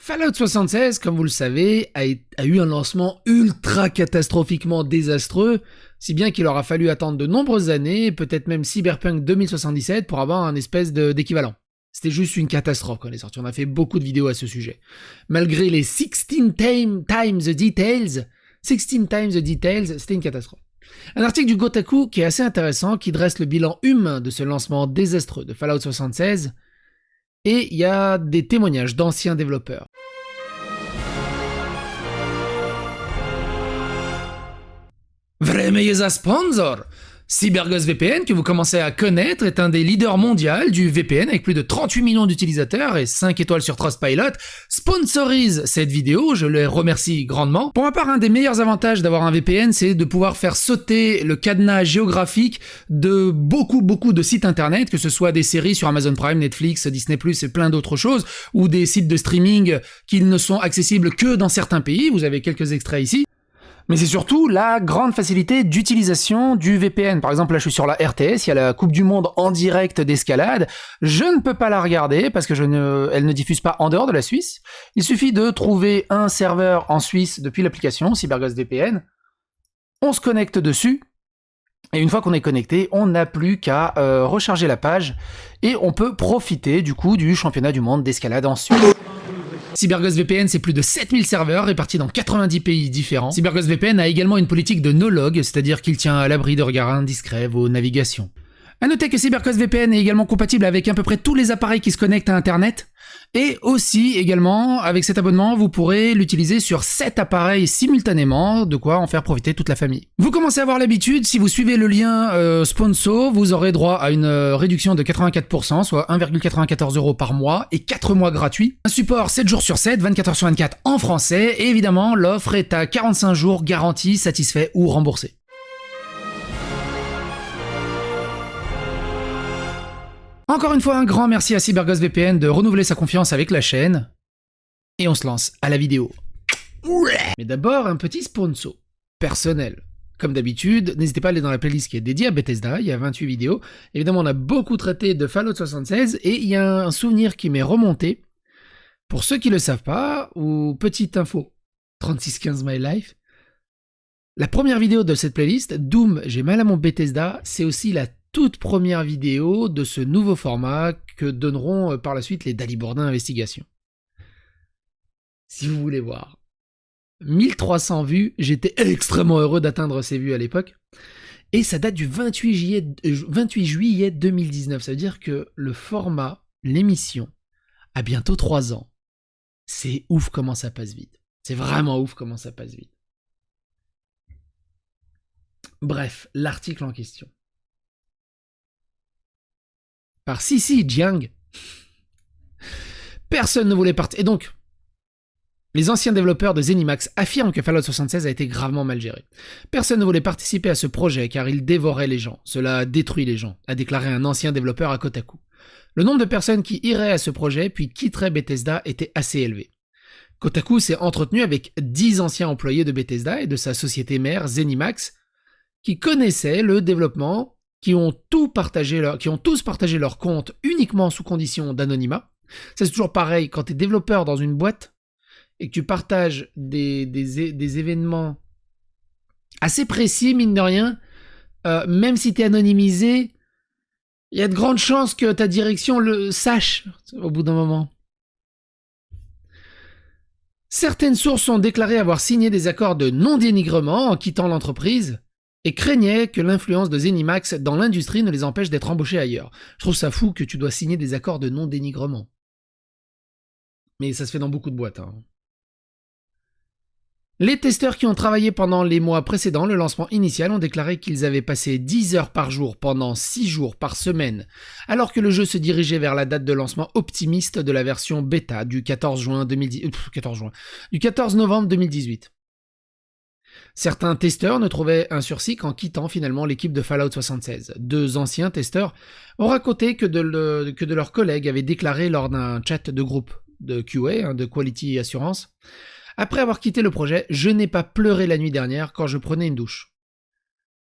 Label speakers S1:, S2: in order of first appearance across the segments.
S1: Fallout 76, comme vous le savez, a eu un lancement ultra catastrophiquement désastreux, si bien qu'il aura fallu attendre de nombreuses années, peut-être même Cyberpunk 2077, pour avoir un espèce d'équivalent. C'était juste une catastrophe quand il est sorti, on a fait beaucoup de vidéos à ce sujet. Malgré les 16 times the details, c'était une catastrophe. Un article du Gotaku qui est assez intéressant, qui dresse le bilan humain de ce lancement désastreux de Fallout 76, et il y a des témoignages d'anciens développeurs. Vremejeza sponsor! CyberGhost VPN, que vous commencez à connaître, est un des leaders mondiaux du VPN avec plus de 38 millions d'utilisateurs et 5 étoiles sur Trustpilot, sponsorise cette vidéo, je les remercie grandement. Pour ma part, un des meilleurs avantages d'avoir un VPN, c'est de pouvoir faire sauter le cadenas géographique de beaucoup de sites internet, que ce soit des séries sur Amazon Prime, Netflix, Disney+, et plein d'autres choses, ou des sites de streaming qui ne sont accessibles que dans certains pays, vous avez quelques extraits ici. Mais c'est surtout la grande facilité d'utilisation du VPN. Par exemple, là je suis sur la RTS, il y a la Coupe du Monde en direct d'escalade. Je ne peux pas la regarder parce que elle ne diffuse pas en dehors de la Suisse. Il suffit de trouver un serveur en Suisse depuis l'application CyberGhost VPN. On se connecte dessus. Et une fois qu'on est connecté, on n'a plus qu'à recharger la page et on peut profiter du coup du championnat du monde d'escalade en Suisse. CyberGhost VPN, c'est plus de 7000 serveurs répartis dans 90 pays différents. CyberGhost VPN a également une politique de no-log, c'est-à-dire qu'il tient à l'abri de regards indiscrets vos navigations. A noter que CyberGhost VPN est également compatible avec à peu près tous les appareils qui se connectent à Internet. Et aussi, également, avec cet abonnement, vous pourrez l'utiliser sur 7 appareils simultanément, de quoi en faire profiter toute la famille. Vous commencez à avoir l'habitude, si vous suivez le lien sponsor, vous aurez droit à une réduction de 84%, soit 1,94 € par mois, et 4 mois gratuits. Un support 7 jours sur 7, 24 heures sur 24 en français, et évidemment, l'offre est à 45 jours garantie, satisfait ou remboursé. Encore une fois, un grand merci à CyberGhost VPN de renouveler sa confiance avec la chaîne. Et on se lance à la vidéo. Mais d'abord, un petit sponsor personnel. Comme d'habitude, n'hésitez pas à aller dans la playlist qui est dédiée à Bethesda, il y a 28 vidéos. Évidemment, on a beaucoup traité de Fallout 76 et il y a un souvenir qui m'est remonté. Pour ceux qui ne le savent pas, ou petite info, 3615 My Life, la première vidéo de cette playlist, Doom, j'ai mal à mon Bethesda, c'est aussi la toute première vidéo de ce nouveau format que donneront par la suite les Dalibourdin Investigations. Si vous voulez voir. 1300 vues, j'étais extrêmement heureux d'atteindre ces vues à l'époque. Et ça date du 28 juillet 2019. Ça veut dire que le format, l'émission, a bientôt 3 ans. C'est ouf comment ça passe vite. C'est vraiment ouf comment ça passe vite. Bref, l'article en question. Par Sisi Jiang. Personne ne voulait partir. Et donc, les anciens développeurs de ZeniMax affirment que Fallout 76 a été gravement mal géré. Personne ne voulait participer à ce projet car il dévorait les gens. Cela a détruit les gens, a déclaré un ancien développeur à Kotaku. Le nombre de personnes qui iraient à ce projet puis quitteraient Bethesda était assez élevé. Kotaku s'est entretenu avec 10 anciens employés de Bethesda et de sa société mère ZeniMax qui connaissaient le développement, qui ont tous partagé leur compte uniquement sous condition d'anonymat. Ça, c'est toujours pareil, quand tu es développeur dans une boîte et que tu partages des événements assez précis, mine de rien, même si tu es anonymisé, il y a de grandes chances que ta direction le sache au bout d'un moment. Certaines sources ont déclaré avoir signé des accords de non-dénigrement en quittant l'entreprise, et craignaient que l'influence de ZeniMax dans l'industrie ne les empêche d'être embauchés ailleurs. Je trouve ça fou que tu dois signer des accords de non-dénigrement. Mais ça se fait dans beaucoup de boîtes. Les testeurs qui ont travaillé pendant les mois précédant le lancement initial ont déclaré qu'ils avaient passé 10 heures par jour pendant 6 jours par semaine, alors que le jeu se dirigeait vers la date de lancement optimiste de la version bêta du 14 novembre 2018. Certains testeurs ne trouvaient un sursis qu'en quittant finalement l'équipe de Fallout 76. 2 anciens testeurs ont raconté que de leurs collègues avaient déclaré lors d'un chat de groupe de QA, de Quality Assurance, « Après avoir quitté le projet, je n'ai pas pleuré la nuit dernière quand je prenais une douche. »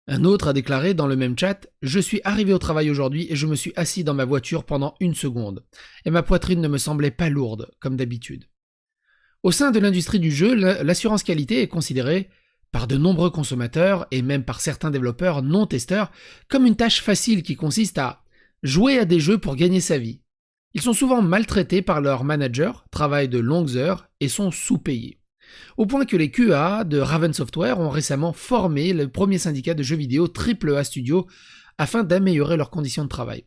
S1: Un autre a déclaré dans le même chat « Je suis arrivé au travail aujourd'hui et je me suis assis dans ma voiture pendant 1 seconde. Et ma poitrine ne me semblait pas lourde, comme d'habitude. Au sein de l'industrie du jeu, l'assurance qualité est considérée par de nombreux consommateurs et même par certains développeurs non testeurs comme une tâche facile qui consiste à jouer à des jeux pour gagner sa vie. Ils sont souvent maltraités par leurs managers, travaillent de longues heures et sont sous-payés. Au point que les QA de Raven Software ont récemment formé le premier syndicat de jeux vidéo AAA Studio afin d'améliorer leurs conditions de travail.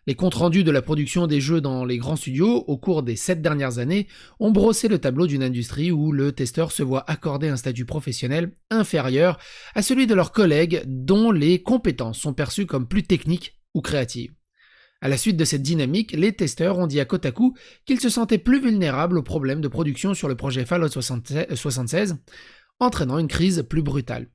S1: Les comptes rendus de la production des jeux dans les grands studios au cours des 7 dernières années ont brossé le tableau d'une industrie où le testeur se voit accorder un statut professionnel inférieur à celui de leurs collègues dont les compétences sont perçues comme plus techniques ou créatives. À la suite de cette dynamique, les testeurs ont dit à Kotaku qu'ils se sentaient plus vulnérables aux problèmes de production sur le projet Fallout 76, entraînant une crise plus brutale.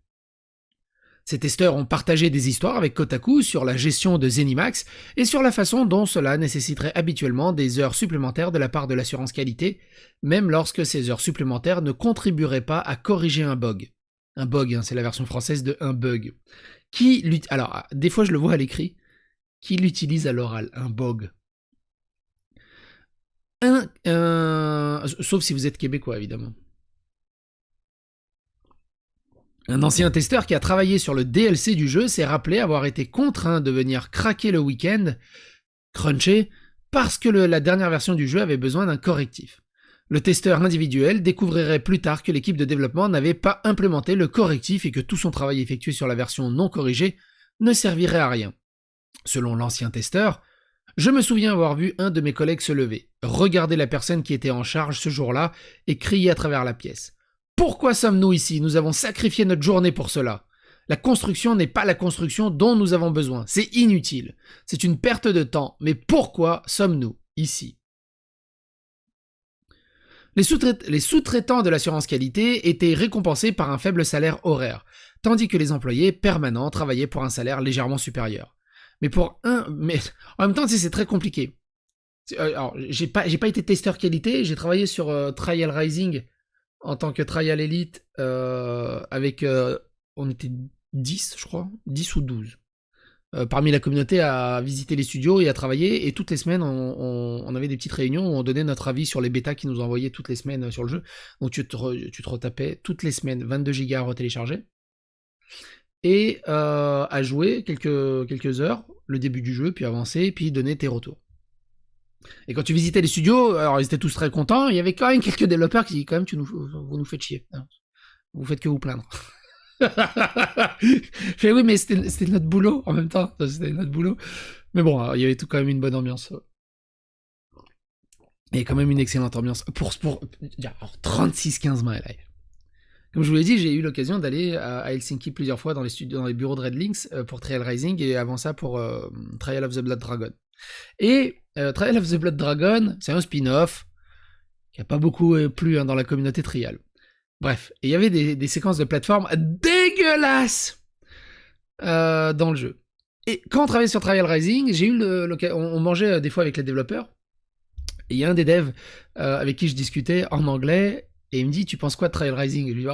S1: Ces testeurs ont partagé des histoires avec Kotaku sur la gestion de ZeniMax et sur la façon dont cela nécessiterait habituellement des heures supplémentaires de la part de l'assurance qualité, même lorsque ces heures supplémentaires ne contribueraient pas à corriger un bug. Un bug, c'est la version française de un bug. Alors, des fois je le vois à l'écrit. Qui l'utilise à l'oral, un bug. Sauf si vous êtes québécois, évidemment. Un ancien testeur qui a travaillé sur le DLC du jeu s'est rappelé avoir été contraint de venir craquer le week-end, cruncher, parce que la dernière version du jeu avait besoin d'un correctif. Le testeur individuel découvrirait plus tard que l'équipe de développement n'avait pas implémenté le correctif et que tout son travail effectué sur la version non corrigée ne servirait à rien. Selon l'ancien testeur, je me souviens avoir vu un de mes collègues se lever, regarder la personne qui était en charge ce jour-là et crier à travers la pièce. « Pourquoi sommes-nous ici ? Nous avons sacrifié notre journée pour cela. La construction n'est pas la construction dont nous avons besoin. C'est inutile. C'est une perte de temps. Mais pourquoi sommes-nous ici ?» Les sous-traitants de l'assurance qualité étaient récompensés par un faible salaire horaire, tandis que les employés permanents travaillaient pour un salaire légèrement supérieur. Mais en même temps, c'est très compliqué. Alors, j'ai pas été testeur qualité, j'ai travaillé sur Trial Rising en tant que Trial Elite avec on était 10, je crois, 10 ou 12. Parmi la communauté à visiter les studios et à travailler, et toutes les semaines on avait des petites réunions où on donnait notre avis sur les bêtas qui nous envoyaient toutes les semaines sur le jeu. Donc tu te retapais toutes les semaines 22 gigas à retélécharger et à jouer quelques heures, le début du jeu, puis avancer, puis donner tes retours. Et quand tu visitais les studios, alors ils étaient tous très contents, il y avait quand même quelques développeurs qui disaient quand même vous nous faites chier, vous faites que vous plaindre. Je fais oui, mais c'était notre boulot en même temps, c'était notre boulot. Mais bon, il y avait quand même une bonne ambiance. Et quand même une excellente ambiance pour 36-15 mains live. Comme je vous l'ai dit, j'ai eu l'occasion d'aller à Helsinki plusieurs fois dans les bureaux de Red Lynx pour Trial Rising et avant ça pour Trial of the Blood Dragon. Et Trial of the Blood Dragon, c'est un spin-off qui n'a pas beaucoup plu dans la communauté Trial. Bref, et il y avait des séquences de plateforme dégueulasses dans le jeu. Et quand on travaillait sur Trial Rising, j'ai eu l'occasion, on mangeait des fois avec les développeurs, et il y a un des devs avec qui je discutais en anglais, et il me dit, tu penses quoi de Trial Rising ? Et je lui dis,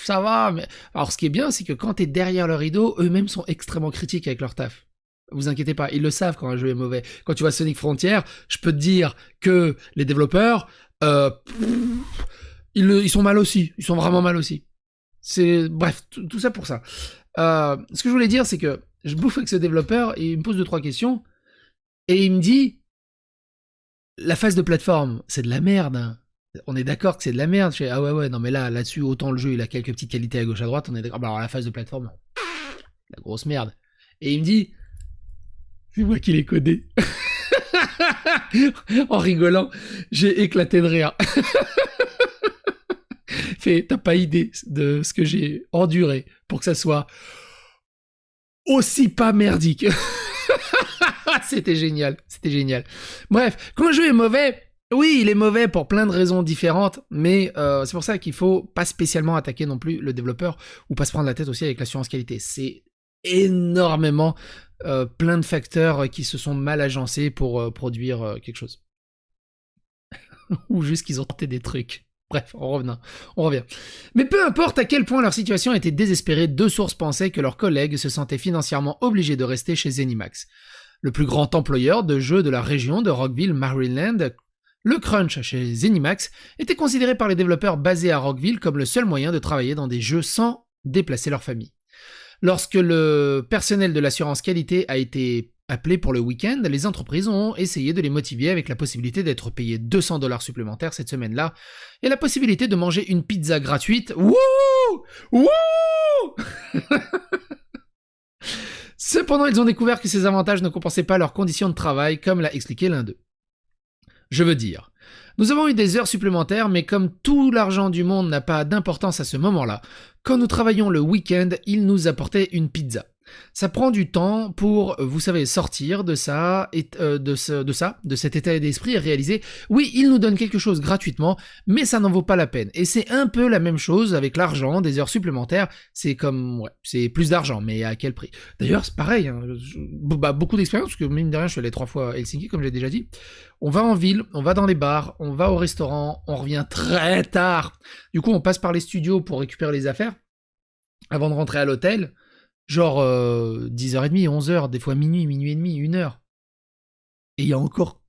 S1: ça va, mais... Alors ce qui est bien, c'est que quand t'es derrière le rideau, eux-mêmes sont extrêmement critiques avec leur taf. Vous inquiétez pas, ils le savent quand un jeu est mauvais. Quand tu vois Sonic Frontier, je peux te dire que les développeurs... Ils sont mal aussi, ils sont vraiment mal aussi. Bref, tout ça pour ça. Ce que je voulais dire, c'est que je bouffe avec ce développeur et il me pose 2-3 questions et il me dit la phase de plateforme, c'est de la merde. Hein. On est d'accord que c'est de la merde. Je fais ouais, non mais là-dessus, autant le jeu il a quelques petites qualités à gauche à droite, on est d'accord. Alors la phase de plateforme, la grosse merde. Et il me dit c'est moi qui l'ai codé. En rigolant, j'ai éclaté de rire. T'as pas idée de ce que j'ai enduré pour que ça soit aussi pas merdique. C'était génial. Bref, quand un jeu est mauvais, oui, il est mauvais pour plein de raisons différentes, mais c'est pour ça qu'il faut pas spécialement attaquer non plus le développeur ou pas se prendre la tête aussi avec l'assurance qualité. C'est énormément plein de facteurs qui se sont mal agencés pour produire quelque chose. Ou juste qu'ils ont tenté des trucs. Bref, on revient. Mais peu importe à quel point leur situation était désespérée, 2 sources pensaient que leurs collègues se sentaient financièrement obligés de rester chez ZeniMax. Le plus grand employeur de jeux de la région de Rockville, Maryland, Le crunch chez ZeniMax était considéré par les développeurs basés à Rockville comme le seul moyen de travailler dans des jeux sans déplacer leur famille. Lorsque le personnel de l'assurance qualité a été appelé pour le week-end, les entreprises ont essayé de les motiver avec la possibilité d'être payés $200 supplémentaires cette semaine-là et la possibilité de manger une pizza gratuite. Wouh! Wouh! Cependant, ils ont découvert que ces avantages ne compensaient pas leurs conditions de travail, comme l'a expliqué l'un d'eux. Je veux dire, nous avons eu des heures supplémentaires, mais comme tout l'argent du monde n'a pas d'importance à ce moment-là, quand nous travaillions le week-end, ils nous apportaient une pizza. Ça prend du temps pour, vous savez, sortir de ça, de cet état d'esprit et réaliser, oui, ils nous donnent quelque chose gratuitement, mais ça n'en vaut pas la peine. Et c'est un peu la même chose avec l'argent, des heures supplémentaires, c'est comme, ouais, c'est plus d'argent, mais à quel prix? D'ailleurs, c'est pareil, hein, beaucoup d'expérience, parce que mine de rien, je suis allé 3 fois à Helsinki, comme j'ai déjà dit. On va en ville, on va dans les bars, on va au restaurant, on revient très tard. Du coup, on passe par les studios pour récupérer les affaires, avant de rentrer à l'hôtel. Genre 10h30, 11h, des fois minuit, minuit et demi, 1h. Et il y a encore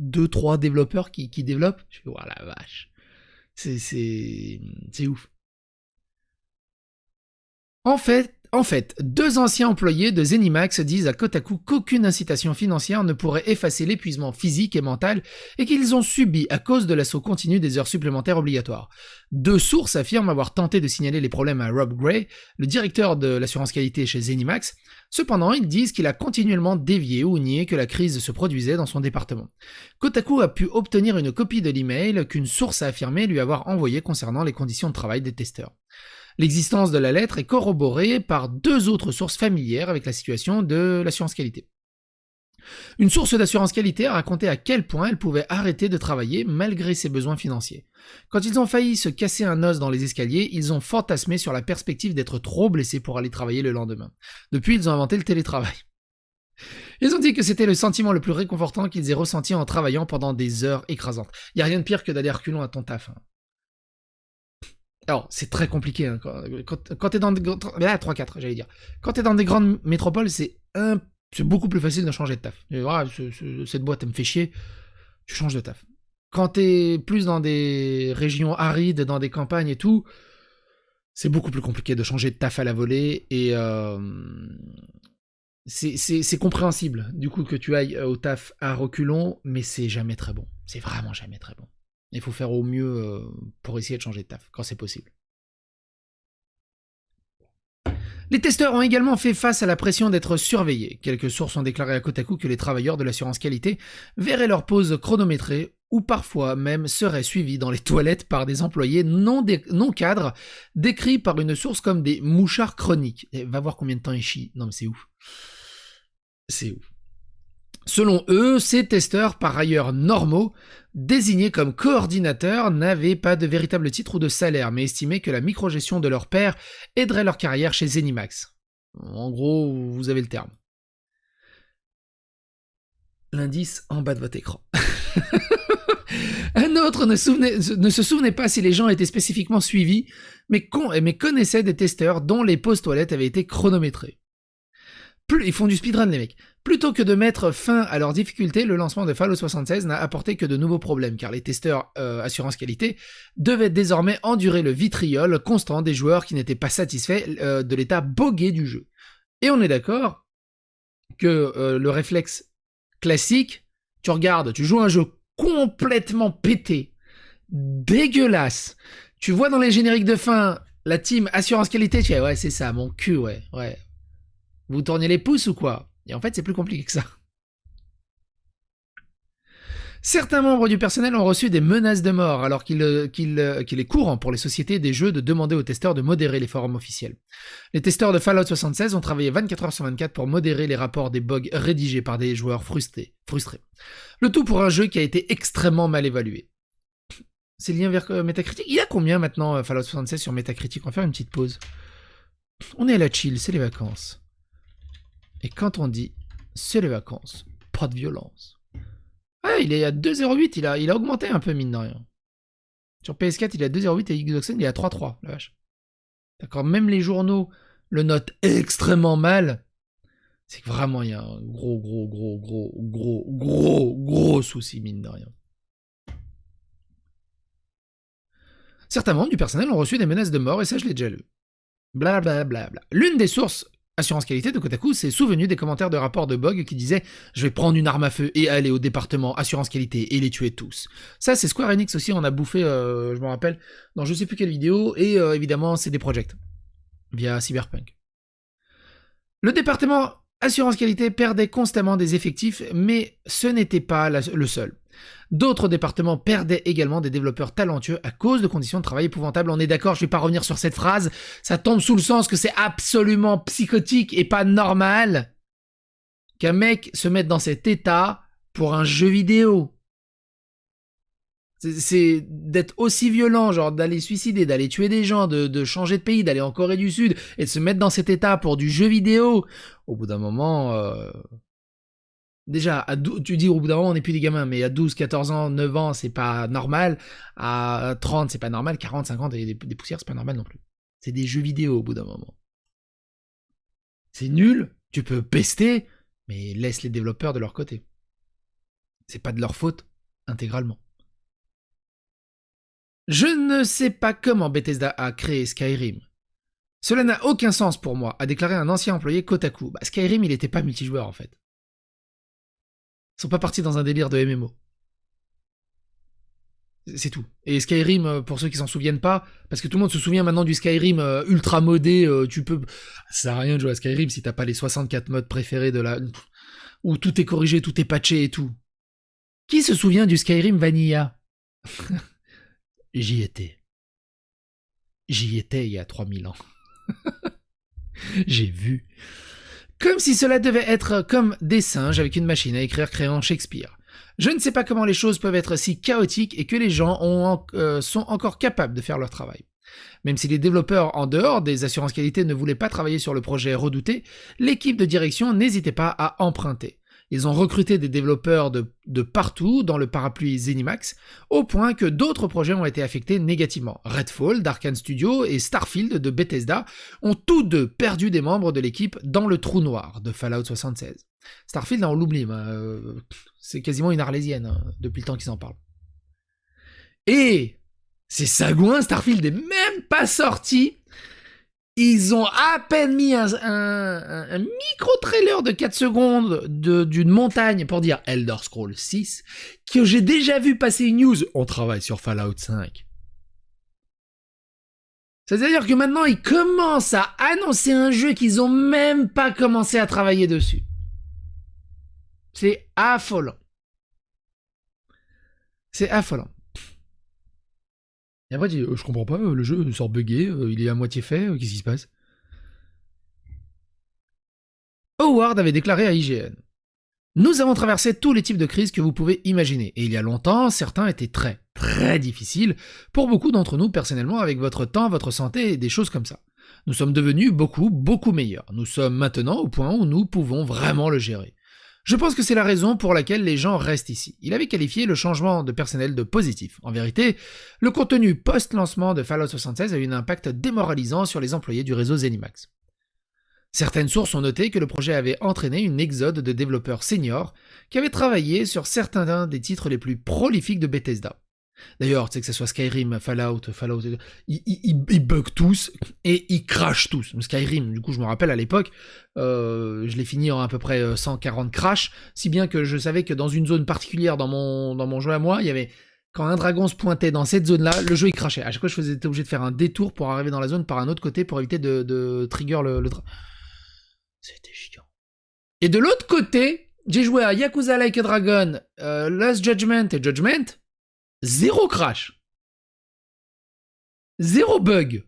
S1: 2-3 développeurs qui développent. Je fais, oh la vache. C'est ouf. En fait, 2 anciens employés de ZeniMax disent à Kotaku qu'aucune incitation financière ne pourrait effacer l'épuisement physique et mental et qu'ils ont subi à cause de l'assaut continu des heures supplémentaires obligatoires. 2 sources affirment avoir tenté de signaler les problèmes à Rob Gray, le directeur de l'assurance qualité chez ZeniMax. Cependant, ils disent qu'il a continuellement dévié ou nié que la crise se produisait dans son département. Kotaku a pu obtenir une copie de l'email qu'une source a affirmé lui avoir envoyé concernant les conditions de travail des testeurs. L'existence de la lettre est corroborée par 2 autres sources familières avec la situation de l'assurance qualité. Une source d'assurance qualité a raconté à quel point elle pouvait arrêter de travailler malgré ses besoins financiers. Quand ils ont failli se casser un os dans les escaliers, ils ont fantasmé sur la perspective d'être trop blessés pour aller travailler le lendemain. Depuis, ils ont inventé le télétravail. Ils ont dit que c'était le sentiment le plus réconfortant qu'ils aient ressenti en travaillant pendant des heures écrasantes. Il n'y a rien de pire que d'aller reculons à ton taf. Alors, c'est très compliqué, hein, quand t'es dans des... Là, 3-4, j'allais dire. Quand t'es dans des grandes métropoles, c'est beaucoup plus facile de changer de taf. Et voilà, cette boîte, elle me fait chier, tu changes de taf. Quand t'es plus dans des régions arides, dans des campagnes et tout, c'est beaucoup plus compliqué de changer de taf à la volée, et c'est compréhensible, du coup, que tu ailles au taf à reculons, mais c'est jamais très bon. C'est vraiment jamais très bon. Il faut faire au mieux pour essayer de changer de taf, quand c'est possible. Les testeurs ont également fait face à la pression d'être surveillés. Quelques sources ont déclaré à Kotaku que les travailleurs de l'assurance qualité verraient leur pause chronométrée ou parfois même seraient suivis dans les toilettes par des employés non cadres, décrits par une source comme des mouchards chroniques. Et va voir combien de temps ils chient. Non mais c'est ouf. C'est ouf. Selon eux, ces testeurs, par ailleurs normaux, désignés comme coordinateurs, n'avaient pas de véritable titre ou de salaire, mais estimaient que la microgestion de leur père aiderait leur carrière chez ZeniMax. En gros, vous avez le terme. L'indice en bas de votre écran. Un autre ne se souvenait pas si les gens étaient spécifiquement suivis, mais connaissait des testeurs dont les pauses toilettes avaient été chronométrées. Ils font du speedrun, les mecs. Plutôt que de mettre fin à leurs difficultés, le lancement de Fallout 76 n'a apporté que de nouveaux problèmes, car les testeurs assurance qualité devaient désormais endurer le vitriol constant des joueurs qui n'étaient pas satisfaits de l'état bogué du jeu. Et on est d'accord que le réflexe classique, tu regardes, tu joues un jeu complètement pété, dégueulasse, tu vois dans les génériques de fin la team assurance qualité, tu dis ouais c'est ça, mon cul, ouais. Vous tournez les pouces ou quoi? Et en fait, c'est plus compliqué que ça. Certains membres du personnel ont reçu des menaces de mort, alors qu'il est courant pour les sociétés des jeux de demander aux testeurs de modérer les forums officiels. Les testeurs de Fallout 76 ont travaillé 24 heures sur 24 pour modérer les rapports des bugs rédigés par des joueurs frustrés. Le tout pour un jeu qui a été extrêmement mal évalué. C'est lié vers Metacritic. Il y a combien maintenant Fallout 76 sur Metacritic? On va faire une petite pause. On est à la chill, c'est les vacances. Et quand on dit c'est les vacances, pas de violence. Ah, il est à 2,08, il a augmenté un peu, mine de rien. Sur PS4, il est à 2,08 et Xbox One, il est à 3,3, la vache. D'accord, même les journaux le notent extrêmement mal. C'est que vraiment, il y a un gros souci, mine de rien. Certains membres du personnel ont reçu des menaces de mort et ça je l'ai déjà lu. Blablabla. L'une des sources assurance qualité de Kotaku s'est souvenu des commentaires de rapports de Bog qui disaient « Je vais prendre une arme à feu et aller au département assurance qualité et les tuer tous ». Ça, c'est Square Enix aussi, on a bouffé, je me rappelle, dans je sais plus quelle vidéo, et évidemment, c'est des projects, via Cyberpunk. Le département assurance qualité perdait constamment des effectifs, mais ce n'était pas le seul. D'autres départements perdaient également des développeurs talentueux à cause de conditions de travail épouvantables. On est d'accord, je vais pas revenir sur cette phrase, ça tombe sous le sens que c'est absolument psychotique et pas normal qu'un mec se mette dans cet état pour un jeu vidéo. C'est d'être aussi violent, genre d'aller suicider, d'aller tuer des gens, de changer de pays, d'aller en Corée du Sud et de se mettre dans cet état pour du jeu vidéo. Au bout d'un moment... Déjà, tu dis au bout d'un moment on n'est plus des gamins, mais à 12, 14 ans, 9 ans, c'est pas normal. À 30, c'est pas normal. 40, 50, et des poussières, c'est pas normal non plus. C'est des jeux vidéo au bout d'un moment. C'est nul, tu peux pester, mais laisse les développeurs de leur côté. C'est pas de leur faute, intégralement. Je ne sais pas comment Bethesda a créé Skyrim. Cela n'a aucun sens pour moi, a déclaré un ancien employé Kotaku. Bah, Skyrim, il était pas multijoueur en fait. Ils sont pas partis dans un délire de MMO. C'est tout. Et Skyrim, pour ceux qui s'en souviennent pas, parce que tout le monde se souvient maintenant du Skyrim ultra modé, tu peux... Ça sert à rien de jouer à Skyrim si t'as pas les 64 modes préférés de la... où tout est corrigé, tout est patché et tout. Qui se souvient du Skyrim Vanilla? J'y étais. J'y étais il y a 3000 ans. J'ai vu. Comme si cela devait être comme des singes avec une machine à écrire créant Shakespeare. Je ne sais pas comment les choses peuvent être si chaotiques et que les gens sont encore capables de faire leur travail. Même si les développeurs en dehors des assurances qualité ne voulaient pas travailler sur le projet redouté, l'équipe de direction n'hésitait pas à emprunter. Ils ont recruté des développeurs de partout dans le parapluie Zenimax, au point que d'autres projets ont été affectés négativement. Redfall, d'Arkane Studios et Starfield de Bethesda ont tous deux perdu des membres de l'équipe dans le trou noir de Fallout 76. Starfield, on l'oublie, c'est quasiment une arlésienne depuis le temps qu'ils en parlent. Et c'est sagouin, Starfield n'est même pas sorti. Ils ont à peine mis un micro-trailer de 4 secondes d'une montagne pour dire Elder Scrolls 6, que j'ai déjà vu passer une news. On travaille sur Fallout 5. C'est-à-dire que maintenant, ils commencent à annoncer un jeu qu'ils ont même pas commencé à travailler dessus. C'est affolant. C'est affolant. Et après, tu dis, je comprends pas, le jeu sort buggé, il est à moitié fait, qu'est-ce qui se passe? Howard avait déclaré à IGN. Nous avons traversé tous les types de crises que vous pouvez imaginer, et il y a longtemps, certains étaient très, très difficiles, pour beaucoup d'entre nous personnellement, avec votre temps, votre santé et des choses comme ça. Nous sommes devenus beaucoup, beaucoup meilleurs. Nous sommes maintenant au point où nous pouvons vraiment le gérer. Je pense que c'est la raison pour laquelle les gens restent ici. Il avait qualifié le changement de personnel de positif. En vérité, le contenu post-lancement de Fallout 76 a eu un impact démoralisant sur les employés du réseau Zenimax. Certaines sources ont noté que le projet avait entraîné une exode de développeurs seniors qui avaient travaillé sur certains des titres les plus prolifiques de Bethesda. D'ailleurs, tu sais que ce soit Skyrim, Fallout, ils bug tous et ils crashent tous. Skyrim, du coup, je me rappelle à l'époque, je l'ai fini en à peu près 140 crashs, si bien que je savais que dans une zone particulière dans mon jeu à moi, il y avait quand un dragon se pointait dans cette zone-là, le jeu il crashait. À chaque fois, j'étais obligé de faire un détour pour arriver dans la zone par un autre côté pour éviter de trigger le C'était chiant. Et de l'autre côté, j'ai joué à Yakuza Like a Dragon, Last Judgment et Judgment. Zéro crash. Zéro bug.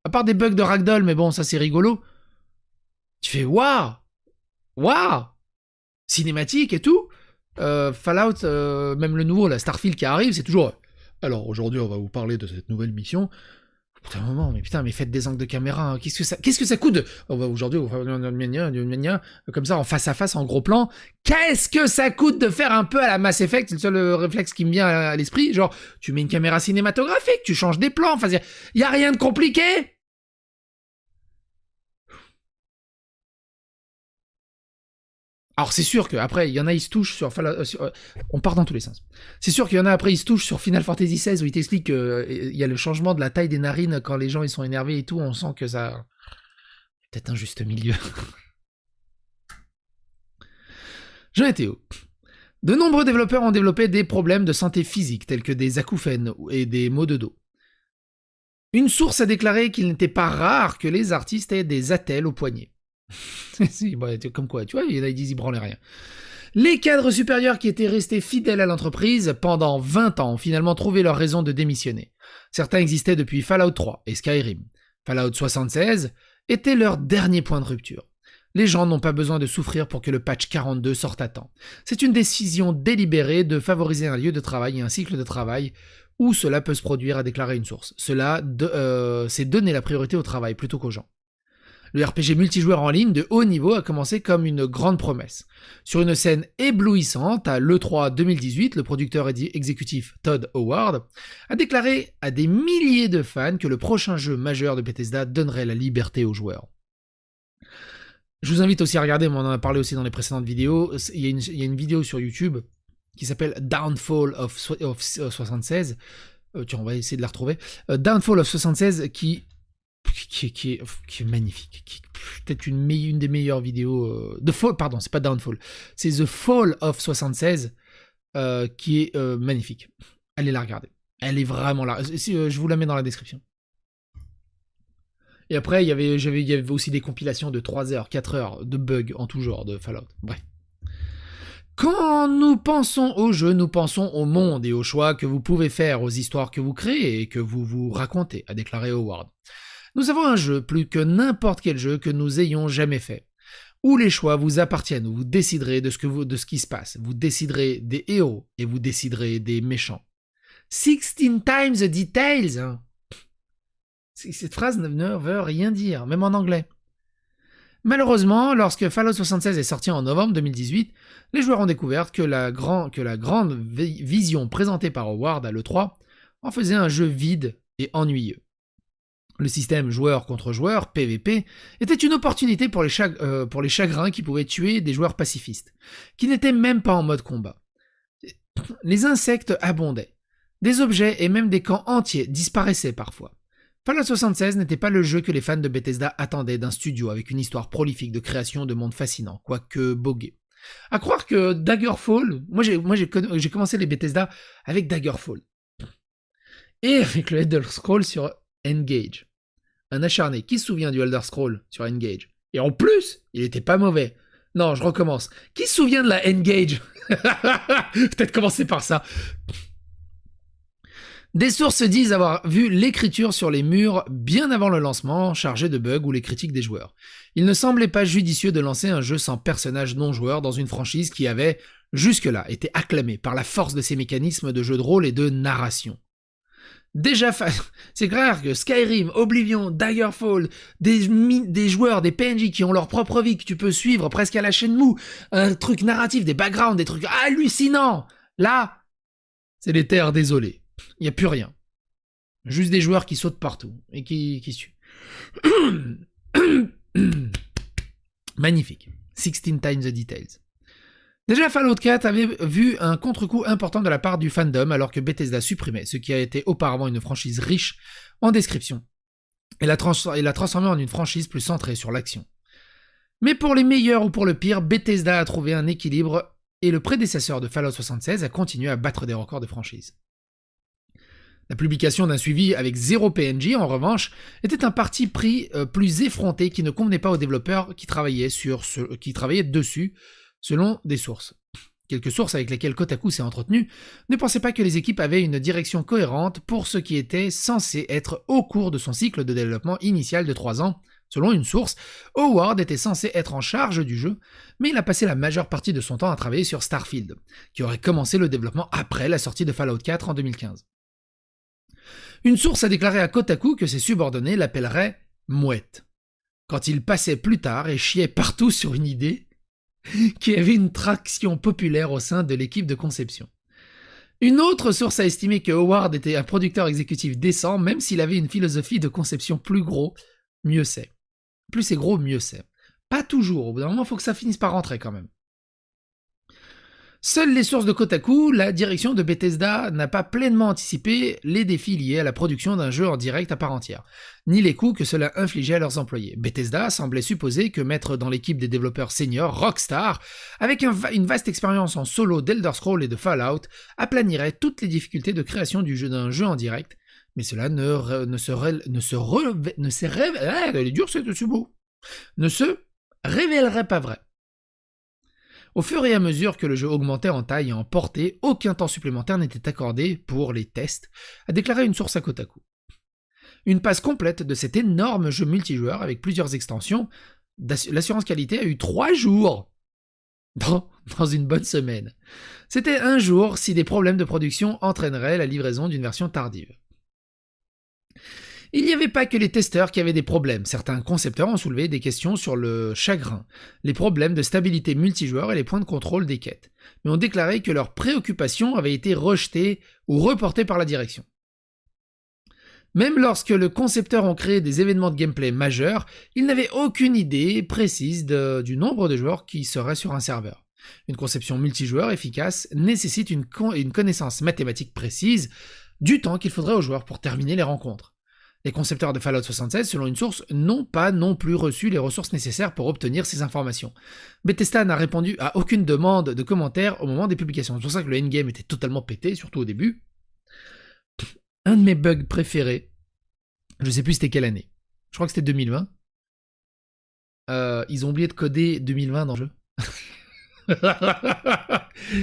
S1: À part des bugs de ragdoll, mais bon, ça c'est rigolo. Tu fais waouh. Waouh. Cinématique et tout. Fallout, même le nouveau, la Starfield qui arrive, c'est toujours... Alors aujourd'hui, on va vous parler de cette nouvelle mission. Putain, moment, mais faites des angles de caméra. Hein. Qu'est-ce que ça coûte aujourd'hui, on va comme ça, en face à face, en gros plan. Qu'est-ce que ça coûte de faire un peu à la Mass Effect? C'est le seul réflexe qui me vient à l'esprit. Genre, tu mets une caméra cinématographique, tu changes des plans. Enfin, y a rien de compliqué. Alors c'est sûr qu'après, il y en a, ils se touchent sur Fallout... on part dans tous les sens. C'est sûr qu'il y en a après, ils se touchent sur Final Fantasy XVI, où il t'explique qu'il y a le changement de la taille des narines quand les gens ils sont énervés et tout, on sent que ça... peut-être un juste milieu. Jean et Théo. De nombreux développeurs ont développé des problèmes de santé physique, tels que des acouphènes et des maux de dos. Une source a déclaré qu'il n'était pas rare que les artistes aient des attelles au poignet. Si, bon, comme quoi, tu vois, il y en a qui disent ils branlaient rien. Les cadres supérieurs qui étaient restés fidèles à l'entreprise pendant 20 ans ont finalement trouvé leur raison de démissionner. Certains existaient depuis Fallout 3 et Skyrim. Fallout 76 était leur dernier point de rupture. Les gens n'ont pas besoin de souffrir pour que le patch 42 sorte à temps. C'est une décision délibérée de favoriser un lieu de travail et un cycle de travail où cela peut se produire, a déclaré une source. C'est donner la priorité au travail plutôt qu'aux gens. Le RPG multijoueur en ligne de haut niveau a commencé comme une grande promesse. Sur une scène éblouissante, à l'E3 2018, le producteur exécutif Todd Howard a déclaré à des milliers de fans que le prochain jeu majeur de Bethesda donnerait la liberté aux joueurs. Je vous invite aussi à regarder, on en a parlé aussi dans les précédentes vidéos, il y a une vidéo sur YouTube qui s'appelle Downfall of 76, on va essayer de la retrouver, Downfall of 76 qui est magnifique, qui est peut-être une des meilleures vidéos, c'est pas Downfall, c'est The Fall of 76, qui est magnifique. Allez la regarder, elle est vraiment là, je vous la mets dans la description. Et après, il y avait aussi des compilations de 3 heures, 4 heures de bugs en tout genre de Fallout. Bref. Quand nous pensons au jeu, nous pensons au monde et aux choix que vous pouvez faire, aux histoires que vous créez et que vous vous racontez, a déclaré Howard. Nous avons un jeu plus que n'importe quel jeu que nous ayons jamais fait, où les choix vous appartiennent, où vous déciderez de ce qui se passe, vous déciderez des héros et vous déciderez des méchants. 16 times the details, hein. Cette phrase ne veut rien dire, même en anglais. Malheureusement, lorsque Fallout 76 est sorti en novembre 2018, les joueurs ont découvert que la grande vision présentée par Howard à l'E3 en faisait un jeu vide et ennuyeux. Le système joueur contre joueur, PvP, était une opportunité pour les chagrins qui pouvaient tuer des joueurs pacifistes, qui n'étaient même pas en mode combat. Les insectes abondaient. Des objets et même des camps entiers disparaissaient parfois. Fallout 76 n'était pas le jeu que les fans de Bethesda attendaient d'un studio avec une histoire prolifique de création de mondes fascinants, quoique bogué. À croire que Daggerfall, moi j'ai commencé les Bethesda avec Daggerfall. Et avec le Elder Scrolls sur Engage. Un acharné, qui se souvient du Elder Scrolls sur Engage? Et en plus, il était pas mauvais. Non, je recommence. Qui se souvient de la Engage? Peut-être commencer par ça. Des sources disent avoir vu l'écriture sur les murs bien avant le lancement, chargée de bugs ou les critiques des joueurs. Il ne semblait pas judicieux de lancer un jeu sans personnage non joueur dans une franchise qui avait, jusque-là, été acclamée par la force de ses mécanismes de jeu de rôle et de narration. C'est clair que Skyrim, Oblivion, Daggerfall, des joueurs, des PNJ qui ont leur propre vie, que tu peux suivre presque à la chaîne mou, un truc narratif, des backgrounds, des trucs hallucinants. Là, c'est des terres désolées. Il n'y a plus rien. Juste des joueurs qui sautent partout et qui tuent. Magnifique. 16 times the details. Déjà, Fallout 4 avait vu un contre-coup important de la part du fandom alors que Bethesda supprimait ce qui a été auparavant une franchise riche en description et l'a transformée en une franchise plus centrée sur l'action. Mais pour les meilleurs ou pour le pire, Bethesda a trouvé un équilibre et le prédécesseur de Fallout 76 a continué à battre des records de franchise. La publication d'un suivi avec 0 PNJ, en revanche, était un parti pris plus effronté qui ne convenait pas aux développeurs qui travaillaient dessus, selon des sources. Quelques sources avec lesquelles Kotaku s'est entretenu ne pensaient pas que les équipes avaient une direction cohérente pour ce qui était censé être au cours de son cycle de développement initial de 3 ans. Selon une source, Howard était censé être en charge du jeu, mais il a passé la majeure partie de son temps à travailler sur Starfield, qui aurait commencé le développement après la sortie de Fallout 4 en 2015. Une source a déclaré à Kotaku que ses subordonnés l'appelleraient « mouette » quand il passait plus tard et chiait partout sur une idée qui avait une traction populaire au sein de l'équipe de conception. Une autre source a estimé que Howard était un producteur exécutif décent, même s'il avait une philosophie de conception plus gros, mieux c'est. Plus c'est gros, mieux c'est. Pas toujours, au bout d'un moment, il faut que ça finisse par rentrer quand même. Seules les sources de Kotaku, la direction de Bethesda n'a pas pleinement anticipé les défis liés à la production d'un jeu en direct à part entière, ni les coûts que cela infligeait à leurs employés. Bethesda semblait supposer que mettre dans l'équipe des développeurs seniors Rockstar, avec une vaste expérience en solo d'Elder Scrolls et de Fallout, aplanirait toutes les difficultés de création d'un jeu en direct, mais cela ne se révélerait pas vrai. Au fur et à mesure que le jeu augmentait en taille et en portée, aucun temps supplémentaire n'était accordé pour les tests, a déclaré une source à Kotaku. Une passe complète de cet énorme jeu multijoueur avec plusieurs extensions, l'assurance qualité a eu 3 jours dans une bonne semaine. C'était un jour si des problèmes de production entraîneraient la livraison d'une version tardive. Il n'y avait pas que les testeurs qui avaient des problèmes, certains concepteurs ont soulevé des questions sur le chagrin, les problèmes de stabilité multijoueur et les points de contrôle des quêtes, mais ont déclaré que leurs préoccupations avaient été rejetées ou reportées par la direction. Même lorsque les concepteurs ont créé des événements de gameplay majeurs, ils n'avaient aucune idée précise du nombre de joueurs qui seraient sur un serveur. Une conception multijoueur efficace nécessite une connaissance mathématique précise du temps qu'il faudrait aux joueurs pour terminer les rencontres. Les concepteurs de Fallout 76, selon une source, n'ont pas non plus reçu les ressources nécessaires pour obtenir ces informations. Bethesda n'a répondu à aucune demande de commentaires au moment des publications. C'est pour ça que le endgame était totalement pété, surtout au début. Un de mes bugs préférés, je sais plus c'était quelle année, je crois que c'était 2020. Ils ont oublié de coder 2020 dans le jeu.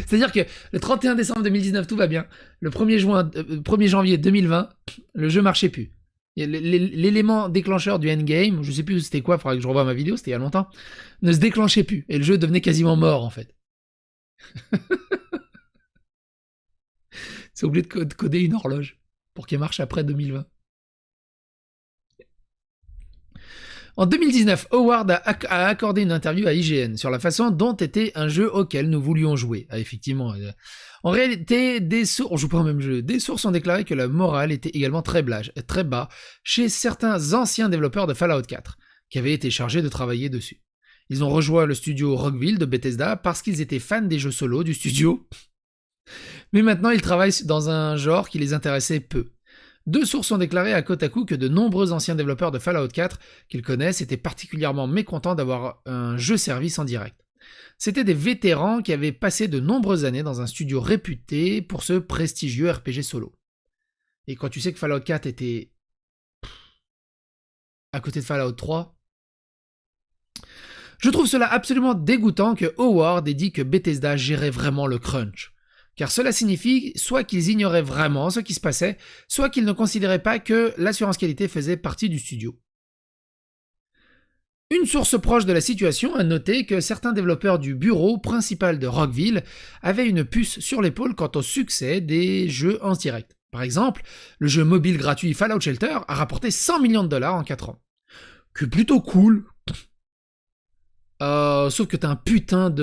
S1: C'est-à-dire que le 31 décembre 2019, tout va bien. Le 1er janvier 2020, le jeu marchait plus. L'élément déclencheur du endgame, je sais plus c'était quoi, il faudrait que je revoie ma vidéo, c'était il y a longtemps, ne se déclenchait plus, et le jeu devenait quasiment mort en fait. C'est oublié de coder une horloge pour qu'elle marche après 2020. En 2019, Howard a accordé une interview à IGN sur la façon dont était un jeu auquel nous voulions jouer. Ah, effectivement. En réalité, des sources ont déclaré que la morale était également très bas chez certains anciens développeurs de Fallout 4, qui avaient été chargés de travailler dessus. Ils ont rejoint le studio Rockville de Bethesda parce qu'ils étaient fans des jeux solo du studio, mais maintenant ils travaillent dans un genre qui les intéressait peu. 2 sources ont déclaré à Kotaku que de nombreux anciens développeurs de Fallout 4 qu'ils connaissent étaient particulièrement mécontents d'avoir un jeu service en direct. C'étaient des vétérans qui avaient passé de nombreuses années dans un studio réputé pour ce prestigieux RPG solo. Et quand tu sais que Fallout 4 était à côté de Fallout 3, je trouve cela absolument dégoûtant que Howard ait dit que Bethesda gérait vraiment le crunch. Car cela signifie soit qu'ils ignoraient vraiment ce qui se passait, soit qu'ils ne considéraient pas que l'assurance qualité faisait partie du studio. Une source proche de la situation a noté que certains développeurs du bureau principal de Rockville avaient une puce sur l'épaule quant au succès des jeux en direct. Par exemple, le jeu mobile gratuit Fallout Shelter a rapporté 100 millions de dollars en 4 ans. Que plutôt cool. Sauf que t'as un putain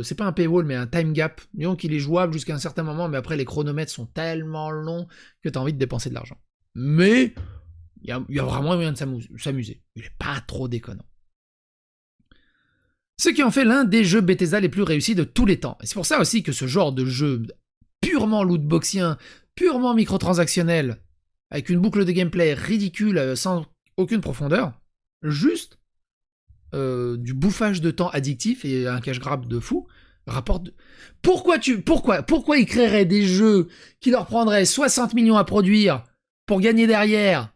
S1: c'est pas un paywall mais un time gap. Disons qu'il est jouable jusqu'à un certain moment, mais après les chronomètres sont tellement longs que t'as envie de dépenser de l'argent. Mais il y a vraiment moyen de s'amuser. Il est pas trop déconnant. Ce qui en fait l'un des jeux Bethesda les plus réussis de tous les temps. Et c'est pour ça aussi que ce genre de jeu purement lootboxien, purement microtransactionnel, avec une boucle de gameplay ridicule sans aucune profondeur, juste du bouffage de temps addictif et un cash grab de fou, rapporte... Pourquoi ils créeraient des jeux qui leur prendraient 60 millions à produire pour gagner derrière,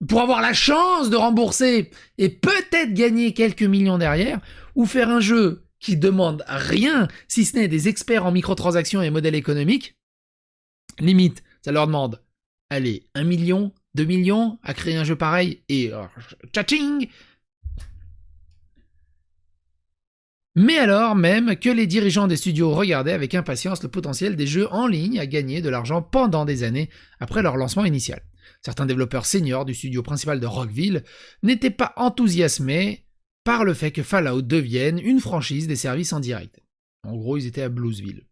S1: pour avoir la chance de rembourser et peut-être gagner quelques millions derrière, ou faire un jeu qui demande rien, si ce n'est des experts en microtransactions et modèles économiques, limite, ça leur demande, allez, 1 million, 2 millions à créer un jeu pareil, et tchaching. Mais alors même que les dirigeants des studios regardaient avec impatience le potentiel des jeux en ligne à gagner de l'argent pendant des années après leur lancement initial. Certains développeurs seniors du studio principal de Rockville n'étaient pas enthousiasmés par le fait que Fallout devienne une franchise des services en direct. En gros, ils étaient à Bluesville.